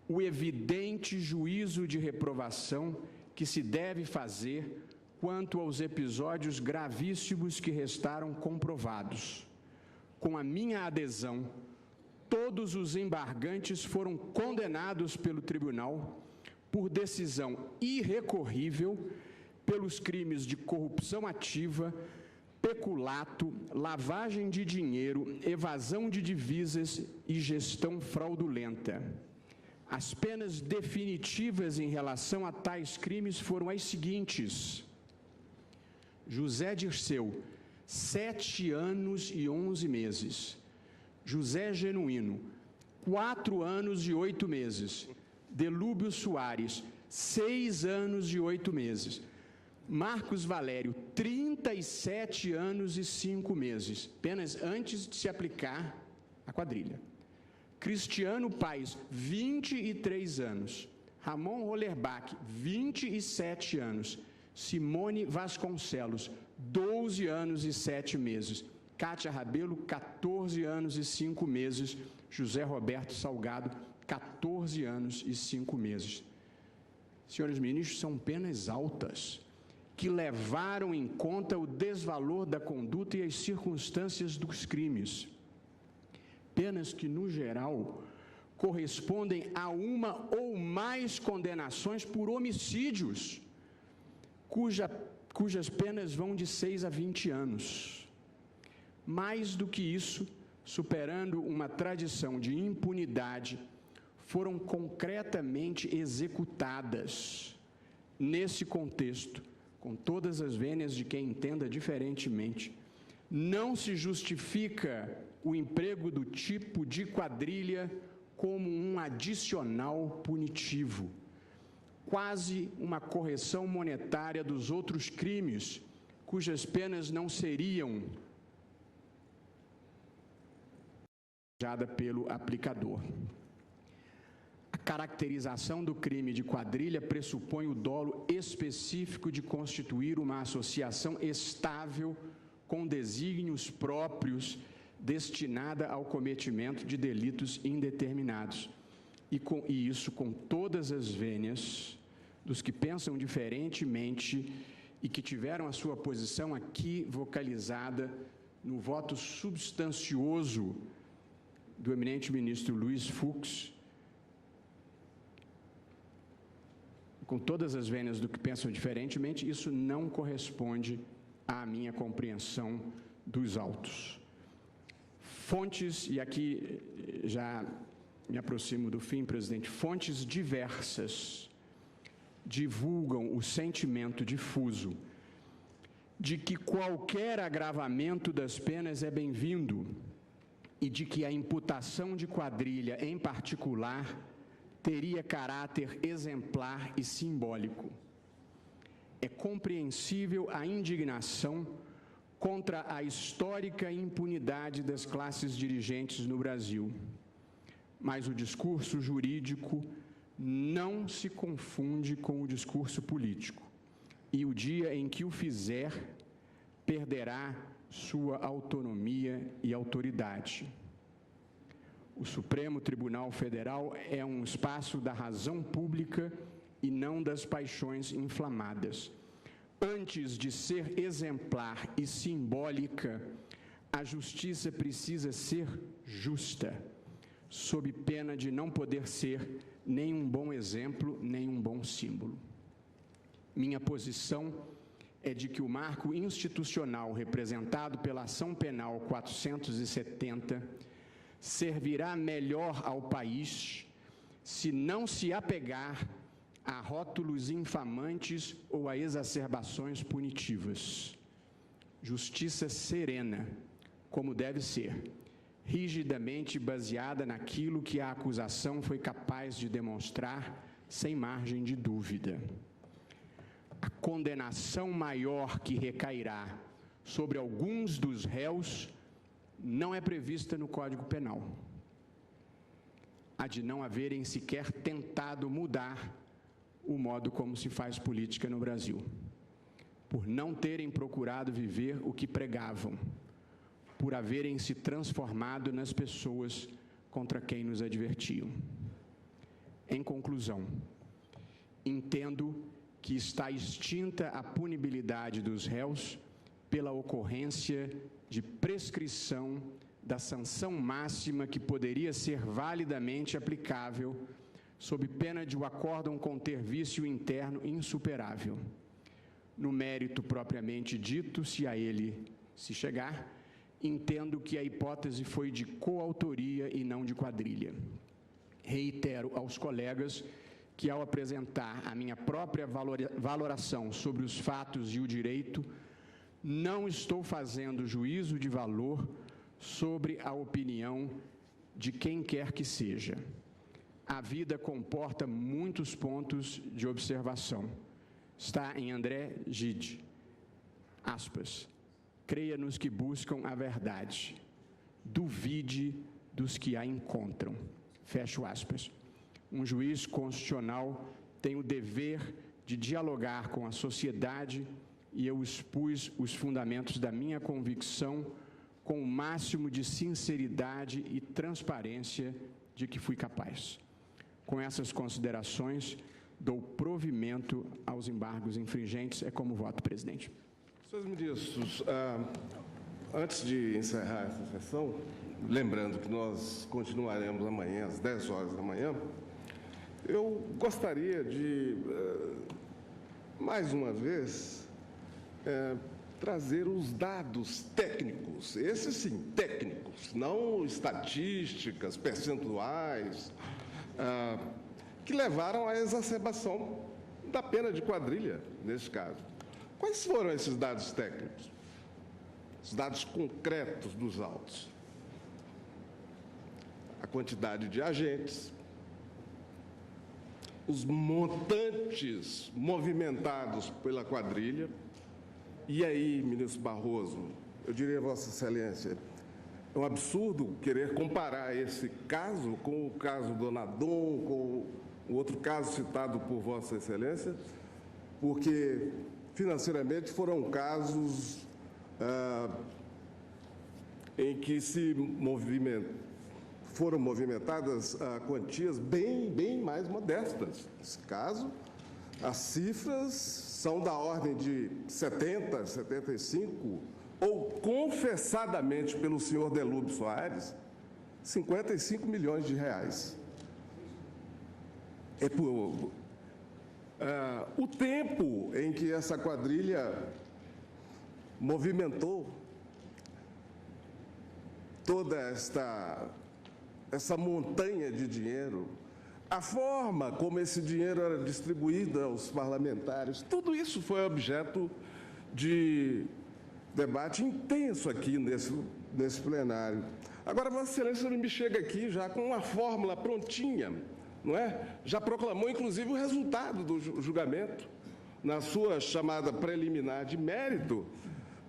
o evidente juízo de reprovação que se deve fazer quanto aos episódios gravíssimos que restaram comprovados. com a minha adesão, todos os embargantes foram condenados pelo tribunal por decisão irrecorrível pelos crimes de corrupção ativa, peculato, lavagem de dinheiro, evasão de divisas e gestão fraudulenta. As penas definitivas em relação a tais crimes foram as seguintes: José Dirceu, 7 anos e 11 meses. José Genuíno, 4 anos e 8 meses. Delúbio Soares, 6 anos e 8 meses. Marcos Valério, 37 anos e 5 meses, apenas antes de se aplicar a quadrilha. Cristiano Paes, 23 anos. Ramon Rollerbach, 27 anos. Simone Vasconcelos, 12 anos e 7 meses. Cátia Rabelo, 14 anos e 5 meses. José Roberto Salgado, 14 anos e 5 meses. Senhores ministros, são penas altas, que levaram em conta o desvalor da conduta e as circunstâncias dos crimes. Penas que, no geral, correspondem a uma ou mais condenações por homicídios, cujas penas vão de 6 a 20 anos. Mais do que isso, superando uma tradição de impunidade, foram concretamente executadas. Nesse contexto, com todas as vênias de quem entenda diferentemente, não se justifica o emprego do tipo de quadrilha como um adicional punitivo, quase uma correção monetária dos outros crimes, cujas penas não seriam pelo aplicador. A caracterização do crime de quadrilha pressupõe o dolo específico de constituir uma associação estável com desígnios próprios destinada ao cometimento de delitos indeterminados. E isso com todas as vênias dos que pensam diferentemente e que tiveram a sua posição aqui vocalizada no voto substancioso do eminente ministro Luiz Fux, com todas as vênias do que pensam diferentemente, isso não corresponde à minha compreensão dos autos. Fontes, e aqui já me aproximo do fim, presidente, fontes diversas divulgam o sentimento difuso de que qualquer agravamento das penas é bem-vindo e de que a imputação de quadrilha, em particular, teria caráter exemplar e simbólico. É compreensível a indignação contra a histórica impunidade das classes dirigentes no Brasil, mas o discurso jurídico não se confunde com o discurso político, e o dia em que o fizer, perderá sua autonomia e autoridade. O Supremo Tribunal Federal é um espaço da razão pública e não das paixões inflamadas. Antes de ser exemplar e simbólica, a justiça precisa ser justa, sob pena de não poder ser nem um bom exemplo, nem um bom símbolo. Minha posição é de que o marco institucional representado pela Ação Penal 470 servirá melhor ao país se não se apegar a rótulos infamantes ou a exacerbações punitivas. Justiça serena, como deve ser, rigidamente baseada naquilo que a acusação foi capaz de demonstrar sem margem de dúvida. A condenação maior que recairá sobre alguns dos réus não é prevista no Código Penal. Há de não haverem sequer tentado mudar o modo como se faz política no Brasil, por não terem procurado viver o que pregavam, por haverem se transformado nas pessoas contra quem nos advertiam. Em conclusão, entendo que está extinta a punibilidade dos réus pela ocorrência de prescrição da sanção máxima que poderia ser validamente aplicável, sob pena de o acórdão conter vício interno insuperável. No mérito propriamente dito, se a ele se chegar, entendo que a hipótese foi de coautoria e não de quadrilha. Reitero aos colegas que, ao apresentar a minha própria valoração sobre os fatos e o direito, não estou fazendo juízo de valor sobre a opinião de quem quer que seja. A vida comporta muitos pontos de observação. Está em André Gide. Aspas. Creia nos que buscam a verdade. Duvide dos que a encontram. Fecho aspas. Um juiz constitucional tem o dever de dialogar com a sociedade e eu expus os fundamentos da minha convicção com o máximo de sinceridade e transparência de que fui capaz. Com essas considerações, dou provimento aos embargos infringentes. É como voto, presidente. Senhores ministros, antes de encerrar essa sessão, lembrando que nós continuaremos amanhã às 10 horas da manhã, eu gostaria de, mais uma vez, trazer os dados técnicos, esses sim, técnicos, não estatísticas, percentuais, que levaram à exacerbação da pena de quadrilha, nesse caso. Quais foram esses dados técnicos? Os dados concretos dos autos. A quantidade de agentes, os montantes movimentados pela quadrilha. E aí, ministro Barroso, eu diria a Vossa Excelência, é um absurdo querer comparar esse caso com o caso do Nadon, com o outro caso citado por Vossa Excelência, porque financeiramente foram casos em que foram movimentadas quantias bem mais modestas. Nesse caso, as cifras são da ordem de 70, 75, ou confessadamente pelo senhor Delúbio Soares, 55 milhões de reais. O tempo em que essa quadrilha movimentou toda essa montanha de dinheiro, a forma como esse dinheiro era distribuído aos parlamentares, tudo isso foi objeto de debate intenso aqui nesse plenário. Agora, Vossa Excelência me chega aqui já com uma fórmula prontinha, não é? Já proclamou, inclusive, o resultado do julgamento, na sua chamada preliminar de mérito.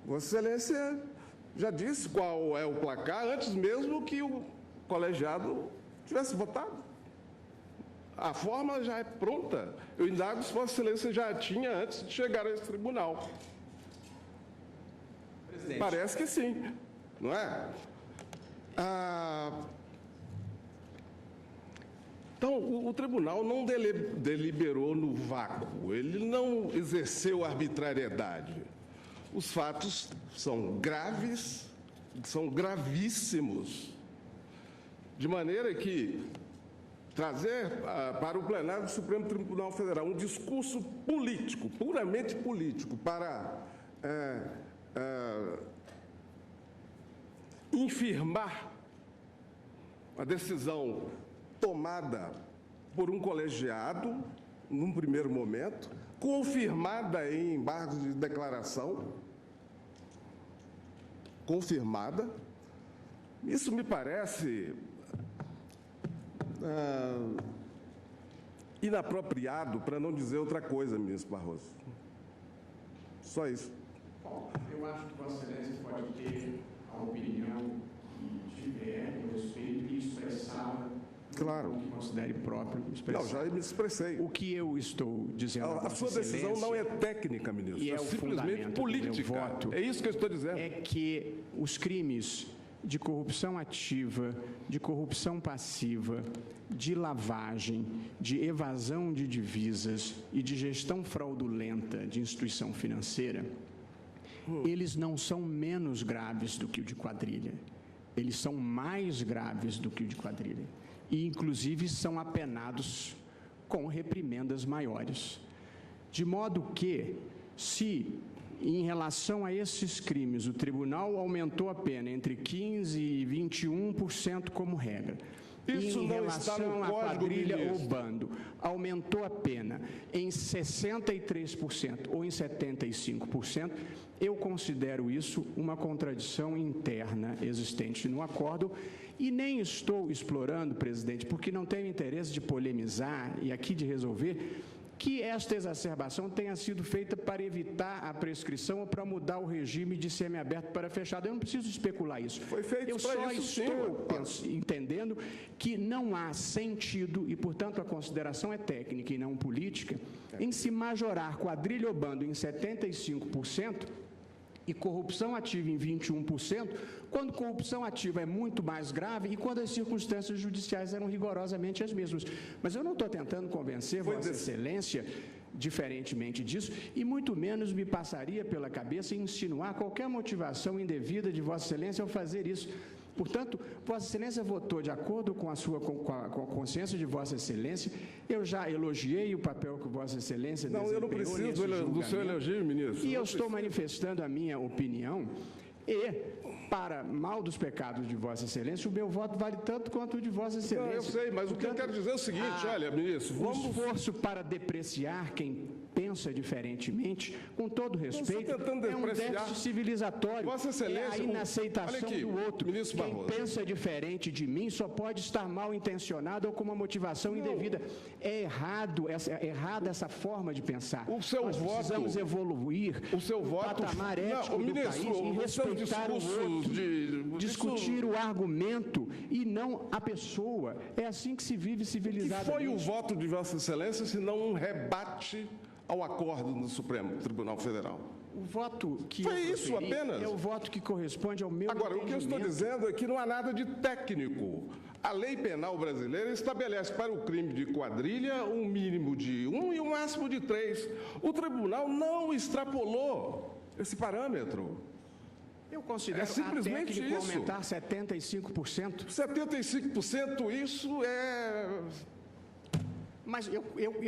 Vossa Excelência já disse qual é o placar, antes mesmo que o colegiado tivesse votado. A fórmula já é pronta. Eu indago se Vossa Excelência já a tinha antes de chegar a esse tribunal. Presidente. Parece que sim, não é? Então, o tribunal não deliberou no vácuo, ele não exerceu arbitrariedade. Os fatos são graves, são gravíssimos, de maneira que trazer para o plenário do Supremo Tribunal Federal um discurso político, puramente político, para infirmar a decisão tomada por um colegiado, num primeiro momento, confirmada em embargos de declaração, confirmada. Isso me parece inapropriado, para não dizer outra coisa, ministro Barroso. Só isso. Bom, eu acho que Vossa Excelência pode ter a opinião que tiver a respeito e expressá-la. Claro. Que considere próprio expressar. Não, já me expressei. O que eu estou dizendo a sua decisão não é técnica, ministro, é simplesmente política. Voto é isso que eu estou dizendo. É que os crimes de corrupção ativa, de corrupção passiva, de lavagem, de evasão de divisas e de gestão fraudulenta de instituição financeira, eles não são menos graves do que o de quadrilha. eles são mais graves do que o de quadrilha e, inclusive, são apenados com reprimendas maiores. De modo que, se, em relação a esses crimes, o tribunal aumentou a pena entre 15% e 21% como regra, isso em não está no relação à Código, quadrilha ou ministro. bando, aumentou a pena em 63% ou em 75%, eu considero isso uma contradição interna existente no acordo e nem estou explorando, presidente, porque não tenho interesse de polemizar e aqui de resolver, que esta exacerbação tenha sido feita para evitar a prescrição ou para mudar o regime de semiaberto para fechado. Eu não preciso especular isso. Foi feito Eu para só isso, estou entendendo que não há sentido, e, portanto, a consideração é técnica e não política, em se majorar quadrilha ou bando em 75% e corrupção ativa em 21%, quando corrupção ativa é muito mais grave e quando as circunstâncias judiciais eram rigorosamente as mesmas. Mas eu não estou tentando convencer Vossa Excelência, diferentemente disso, e muito menos me passaria pela cabeça insinuar qualquer motivação indevida de Vossa Excelência ao fazer isso. Portanto, Vossa Excelência votou de acordo com a consciência de Vossa Excelência. Eu já elogiei o papel que Vossa Excelência desempenhou. Não, eu não preciso do seu elogio, ministro. E eu estou manifestando a minha opinião e, para mal dos pecados de Vossa Excelência, o meu voto vale tanto quanto o de Vossa Excelência. Não, eu sei, mas o que eu quero dizer é o seguinte, olha, ministro, O esforço para depreciar quem pensa diferentemente, com todo respeito, é um déficit civilizatório. Vossa Excelência, é a inaceitação olha aqui, do outro. ministro Quem Barroso. pensa diferente de mim só pode estar mal intencionado ou com uma motivação indevida. É errada essa forma de pensar. O seu Nós voto, precisamos evoluir o seu voto, patamar ético do ministro, país e o seu respeitar o discurso outro, discutir o argumento e não a pessoa. É assim que se vive que civilizadamente. foi o voto de Vossa Excelência, se não um rebate ao acordo no Supremo Tribunal Federal? O voto que Foi eu isso proferi apenas? é o voto que corresponde ao meu Agora, o que eu estou entendimento. dizendo é que não há nada de técnico. A lei penal brasileira estabelece para o crime de quadrilha um mínimo de 1 e um máximo de 3. O tribunal não extrapolou esse parâmetro. Eu considero simplesmente até que isso. aumentar 75%. 75%, isso é... Mas eu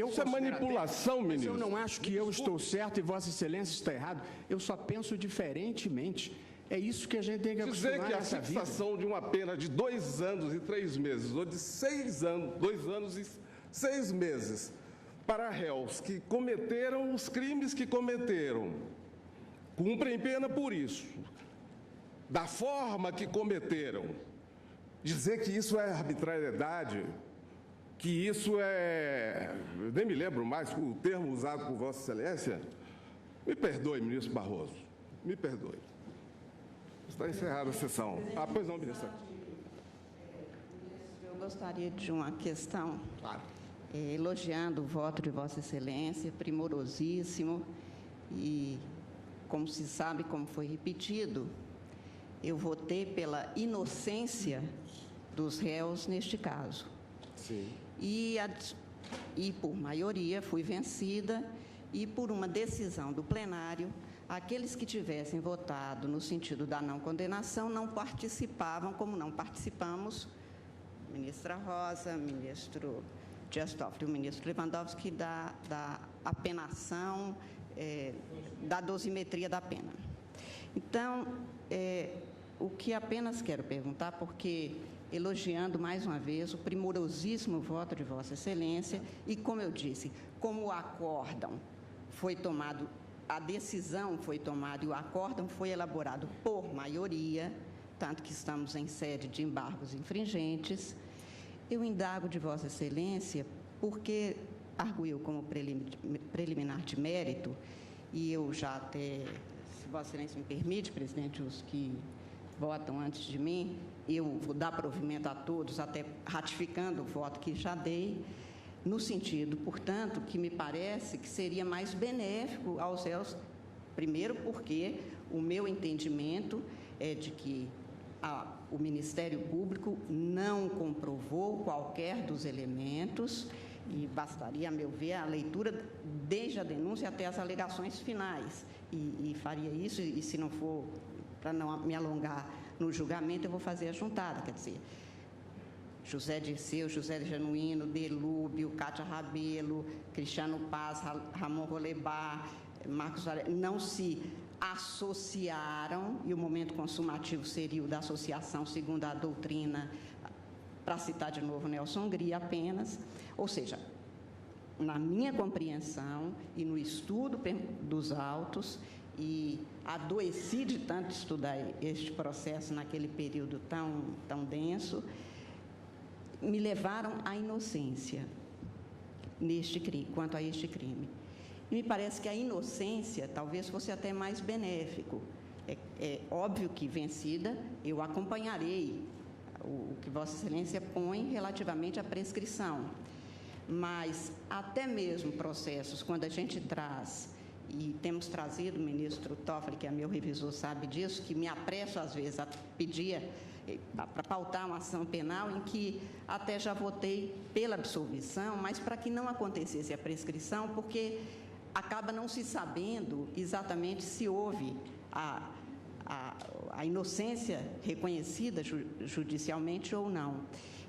Isso é manipulação, mas ministro. eu não acho que eu estou certo e Vossa Excelência está errado. Eu só penso diferentemente. É isso que a gente tem que Dizer acostumar que a nessa vida. fixação de uma pena de 2 anos e 3 meses, ou de 6 anos, 2 anos e 6 meses, para réus que cometeram os crimes que cometeram, cumprem pena por isso, da forma que cometeram, dizer que isso é arbitrariedade, que isso é... Eu nem me lembro mais o termo usado por Vossa Excelência. Me perdoe, ministro Barroso, me perdoe. Está encerrada a sessão. Ah, pois não, ministro. Eu gostaria de uma questão, Claro. elogiando o voto de Vossa Excelência, primorosíssimo, e, como se sabe, como foi repetido, eu votei pela inocência dos réus neste caso. Sim. E por maioria, fui vencida, e por uma decisão do plenário, aqueles que tivessem votado no sentido da não condenação não participavam, como não participamos, ministra Rosa, ministro Dias Toffoli, o ministro Lewandowski, da apenação, da dosimetria da pena. Então, o que apenas quero perguntar, porque elogiando mais uma vez o primorosíssimo voto de Vossa Excelência, e como eu disse, como o acórdão foi tomado, a decisão foi tomada e o acórdão foi elaborado por maioria, tanto que estamos em sede de embargos infringentes, eu indago de Vossa Excelência, porque arguiu como preliminar de mérito, e eu já até, se Vossa Excelência me permite, presidente, os que votam antes de mim, eu vou dar provimento a todos, até ratificando o voto que já dei, no sentido, portanto, que me parece que seria mais benéfico aos réus, primeiro porque o meu entendimento é de que o Ministério Público não comprovou qualquer dos elementos e bastaria, a meu ver, a leitura desde a denúncia até as alegações finais. E faria isso, e se não for, para não me alongar, no julgamento eu vou fazer a juntada, quer dizer, José Dirceu, José Genuíno, Delúbio, Cátia Rabelo, Cristiano Paz, Ramon Rolebar, Marcos Varela, não se associaram, e o momento consumativo seria o da associação segundo a doutrina, para citar de novo Nelson Gria apenas, ou seja, na minha compreensão e no estudo dos autos, e adoeci de tanto estudar este processo naquele período tão denso, me levaram à inocência quanto a este crime. E me parece que a inocência talvez fosse até mais benéfico. É óbvio que, vencida, eu acompanharei o que Vossa Excelência põe relativamente à prescrição. Mas até mesmo processos, quando a gente traz, e temos trazido, o ministro Toffoli, que é meu revisor, sabe disso, que me apresso às vezes a pedir para pautar uma ação penal em que até já votei pela absolvição, mas para que não acontecesse a prescrição, porque acaba não se sabendo exatamente se houve a inocência reconhecida judicialmente ou não.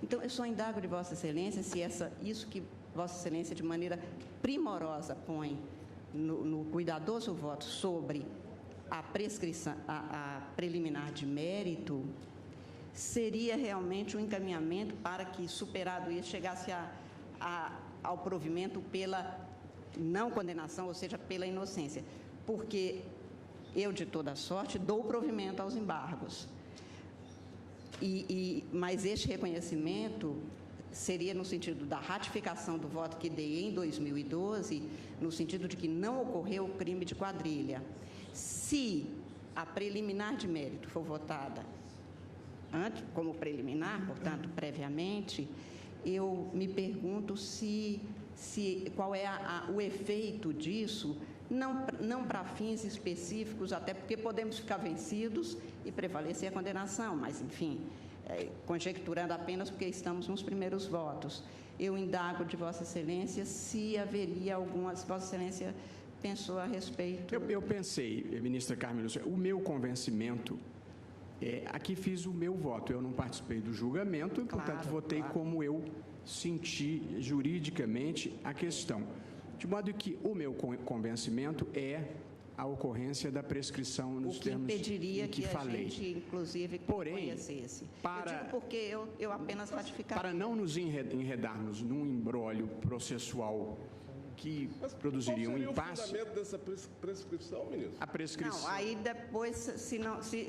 Então, eu só indago de Vossa Excelência se isso que Vossa Excelência, de maneira primorosa, põe no cuidadoso voto sobre a prescrição, a preliminar de mérito, seria realmente um encaminhamento para que, superado isso, chegasse ao provimento pela não condenação, ou seja, pela inocência. Porque eu, de toda sorte, dou provimento aos embargos. Mas este reconhecimento seria no sentido da ratificação do voto que dei em 2012, no sentido de que não ocorreu o crime de quadrilha. Se a preliminar de mérito for votada como preliminar, portanto, previamente, eu me pergunto qual é o efeito disso, não para fins específicos, até porque podemos ficar vencidos e prevalecer a condenação, mas, enfim, conjecturando apenas porque estamos nos primeiros votos. Eu indago de Vossa Excelência se haveria algumas... Vossa Excelência pensou a respeito... Eu pensei, ministra Carmen Lúcia, o meu convencimento... aqui fiz o meu voto, eu não participei do julgamento, e, portanto, votei como eu senti juridicamente a questão. De modo que o meu convencimento é a ocorrência da prescrição nos termos em que falei. O que impediria que a gente, inclusive, conhecesse. Eu digo porque eu apenas ratificaria. Para não nos enredarmos num imbróglio processual que produziria um impasse... Qual seria o fundamento dessa prescrição, ministro? A prescrição... Não, aí depois,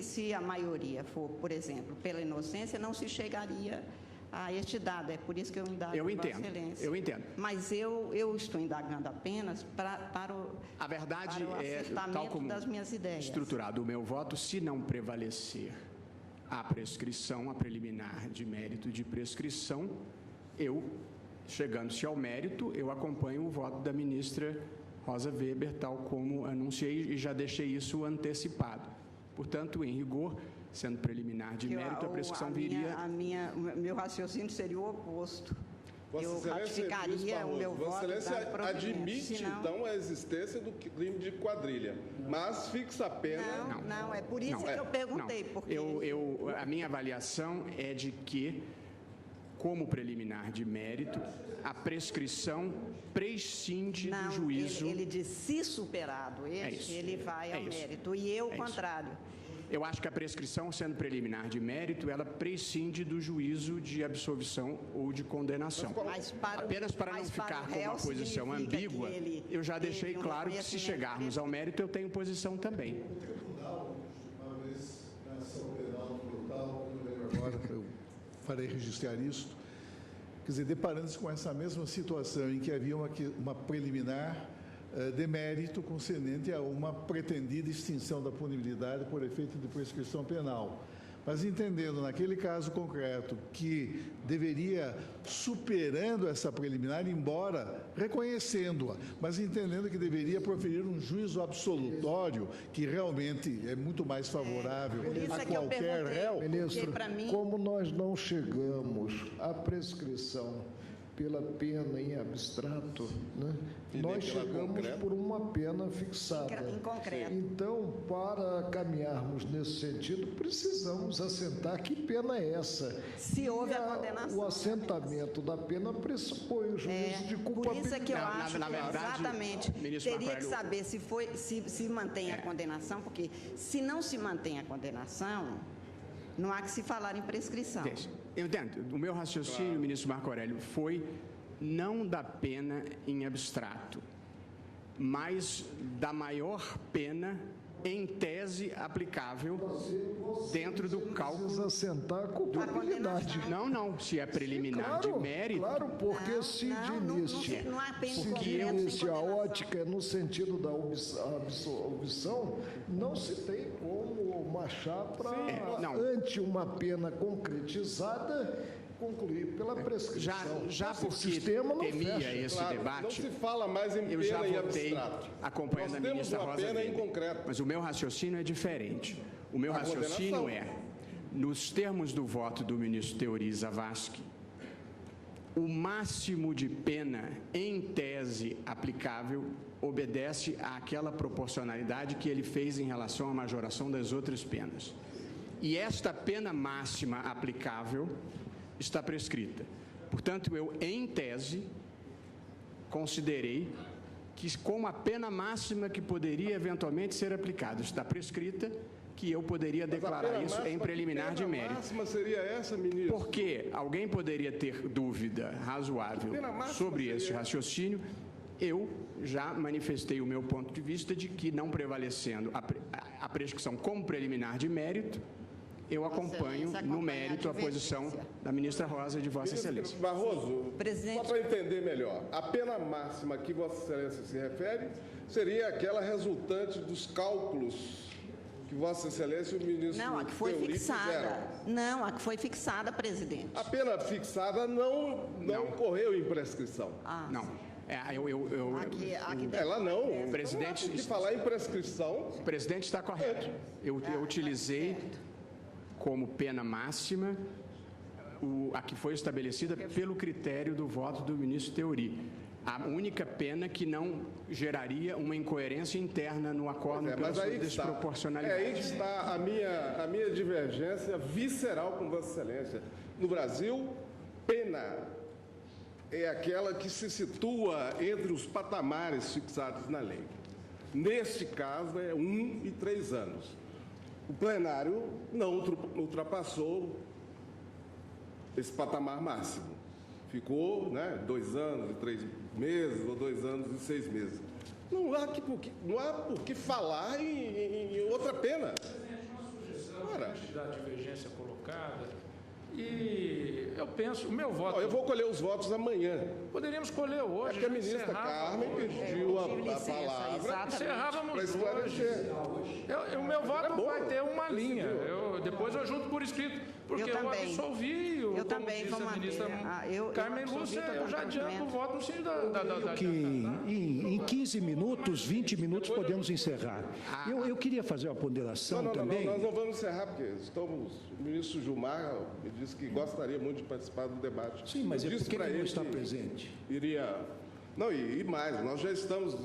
se a maioria for, por exemplo, pela inocência, não se chegaria a este dado. É por isso que eu indago Vossa Excelência. Eu entendo. Mas eu estou indagando apenas para o acertamento tal como das minhas ideias. Estruturado o meu voto, se não prevalecer a prescrição, a preliminar de mérito de prescrição, chegando-se ao mérito, eu acompanho o voto da ministra Rosa Weber, tal como anunciei, e já deixei isso antecipado. Portanto, em rigor, sendo preliminar de mérito, a prescrição viria... Meu raciocínio seria o oposto. Vossa eu ratificaria o meu voto. Vossa Excelência admite, então, a existência do crime de quadrilha, mas fixa a pena... Não, é por isso que eu perguntei. Porque... A minha avaliação é de que, como preliminar de mérito, a prescrição prescinde do juízo... Ele diz, se superado ele vai ao mérito, e eu o contrário. Eu acho que a prescrição, sendo preliminar de mérito, ela prescinde do juízo de absolvição ou de condenação. Apenas para não ficar com uma posição ambígua, eu já deixei claro que, se chegarmos ao mérito, eu tenho posição também. O tribunal, uma vez na ação penal total, eu lembro agora, eu farei registrar isso, quer dizer, deparando-se com essa mesma situação em que havia uma preliminar de mérito concedente a uma pretendida extinção da punibilidade por efeito de prescrição penal. Mas entendendo, naquele caso concreto, que deveria, superando essa preliminar, embora reconhecendo-a, mas entendendo que deveria proferir um juízo absolutório, que realmente é muito mais favorável a qualquer réu. Ministro, como nós não chegamos à prescrição pela pena em abstrato, né? Nós chegamos por uma pena fixada. Em concreto. Então, para caminharmos nesse sentido, precisamos assentar que pena é essa. Se houve a condenação. O assentamento da pena pressupõe o juízo de Por culpabilidade. isso é que eu acho na que verdade, exatamente ministro teria Marco que Aurélio, saber se mantém a condenação, porque se não se mantém a condenação, não há que se falar em prescrição. Eu entendo. O meu raciocínio, ministro Marco Aurélio, foi não da pena em abstrato, mas da maior pena em tese aplicável dentro do cálculo. Precisa assentar a culpabilidade. Não, se é preliminar Claro, de mérito. claro, porque Não, se não, de não, início, não há pena se concreta de sem início a condenação. ótica é no sentido da absolvição, não se tem como marchar para, não. ante uma pena concretizada, concluir pela prescrição. Já Esse porque sistema não temia fecha. esse Claro, debate, não se fala mais em eu já pena em votei abstrato. acompanhando Nós a temos ministra uma Rosa pena em Weber. concreto. Mas o meu raciocínio é diferente. O meu A raciocínio condenação. é, nos termos do voto do ministro Teori Zavascki, o máximo de pena, em tese aplicável, obedece àquela proporcionalidade que ele fez em relação à majoração das outras penas. E esta pena máxima aplicável está prescrita. Portanto, eu, em tese, considerei que, como a pena máxima que poderia eventualmente ser aplicada está prescrita, que eu poderia declarar isso em preliminar de mérito. A máxima seria essa, ministro? Porque alguém poderia ter dúvida razoável sobre esse raciocínio, eu já manifestei o meu ponto de vista de que, não prevalecendo a prescrição como preliminar de mérito, eu acompanho no mérito a posição da ministra Rosa e de Vossa Excelência. Barroso, Presidente. só para entender melhor, a pena máxima que Vossa Excelência se refere seria aquela resultante dos cálculos que Vossa Excelência e o ministro Não, a que foi Teori fixada. fizeram. Não, a que foi fixada, presidente. A pena fixada não correu em prescrição. Ah, Não. aqui Ela não. Presidente- Que falar em prescrição, O presidente está correto. Eu utilizei como pena máxima a que foi estabelecida pelo critério do voto do ministro Teori. A única pena que não geraria uma incoerência interna no acordo pela mas sua aí que está. desproporcionalidade. É aí que está a minha divergência visceral com Vossa Excelência. No Brasil, pena é aquela que se situa entre os patamares fixados na lei. Neste caso, é 1 e 3 anos. O plenário não ultrapassou esse patamar máximo. Ficou 2 anos e 3 meses, ou 2 anos e 6 meses. Não há por que falar em outra pena. Ora, Da divergência colocada. E eu penso, o meu voto... eu vou colher os votos amanhã. Poderíamos colher hoje. É porque a já ministra encerrava Carmen hoje. pediu a licença, palavra exatamente. para Encerrávamos hoje. esclarecer. O meu voto bom. vai ter uma linha. Depois eu junto por escrito. Porque eu também. absolvi, Eu como também disse vou a manter. ministra Eu Carmen absolvi Lúcia, todo eu já o adianto o entendimento. voto no sentido da Que em 15 minutos, 20 minutos podemos encerrar. Eu queria fazer uma ponderação Não, também. nós não vamos encerrar, porque o ministro Gilmar me disse que gostaria muito de participar do debate. Sim, mas Eu é disse porque para ele não ele está que presente. Iria... Não, e mais, nós já estamos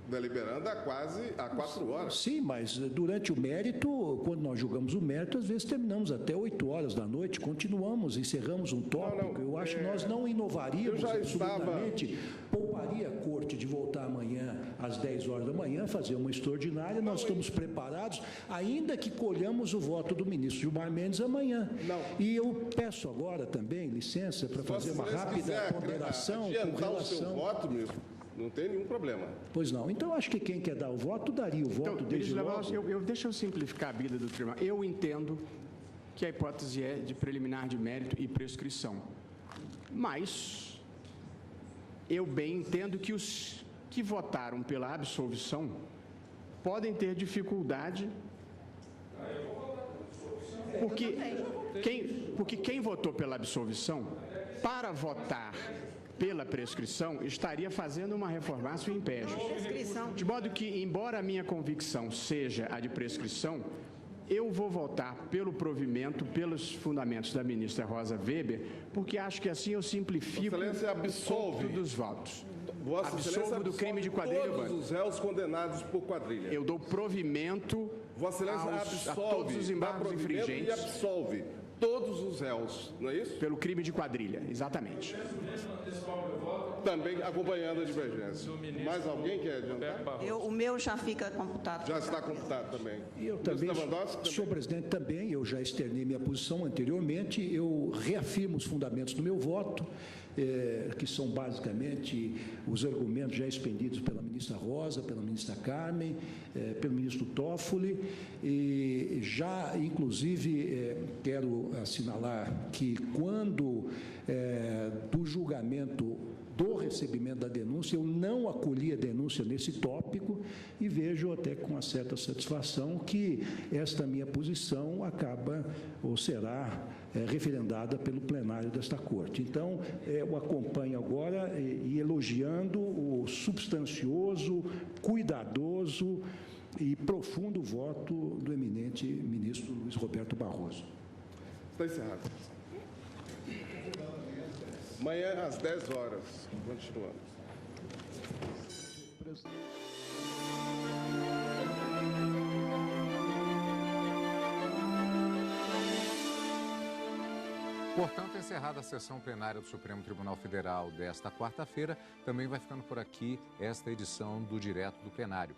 deliberando há 4 horas. Sim, mas durante o mérito, quando nós julgamos o mérito, às vezes terminamos até 8 horas da noite, continuamos, encerramos um tópico. Eu acho que nós não inovaríamos eu já absolutamente. Pouparia a corte de voltar amanhã às 10 horas da manhã, fazer uma extraordinária. Nós estamos preparados, ainda que colhamos o voto do ministro Gilmar Mendes amanhã. Não. E eu peço agora também, licença, para fazer uma rápida ponderação com adiantar o seu relação... voto, ministro, não tem nenhum problema. Pois não. Então, acho que quem quer dar o voto, daria o voto Então, desde ministro logo. Lavalas, deixa eu simplificar a vida do tribunal. Eu entendo que a hipótese é de preliminar de mérito e prescrição. Mas eu bem entendo que os que votaram pela absolvição podem ter dificuldade, porque quem votou pela absolvição, para votar pela prescrição, estaria fazendo uma reformácio império. Prescrição. De modo que, embora a minha convicção seja a de prescrição, Eu vou votar pelo provimento, pelos fundamentos da ministra Rosa Weber, porque acho que assim eu simplifico o cômputo dos votos. Vossa Excelência Absolvo do crime de quadrilha todos urbana. os réus condenados por quadrilha. Eu dou provimento Vossa Excelência a todos os embargos e infringentes absolve todos os réus, não é isso? pelo crime de quadrilha, exatamente. Também acompanhando a divergência. Mais alguém quer adiantar? O meu já fica computado. Já está computado também. Eu também, Lewandowski, senhor presidente, também, eu já externei minha posição anteriormente, eu reafirmo os fundamentos do meu voto, que são basicamente os argumentos já expendidos pela ministra Rosa, pela ministra Carmen, pelo ministro Toffoli, e já, inclusive, quero assinalar que quando do julgamento do recebimento da denúncia, eu não acolhi a denúncia nesse tópico e vejo até com uma certa satisfação que esta minha posição acaba ou será referendada pelo plenário desta Corte. Então, eu acompanho agora e elogiando o substancioso, cuidadoso e profundo voto do eminente ministro Luiz Roberto Barroso. está encerrado. Amanhã, às 10 horas, continuamos. Portanto, encerrada a sessão plenária do Supremo Tribunal Federal desta quarta-feira, também vai ficando por aqui esta edição do Direto do Plenário.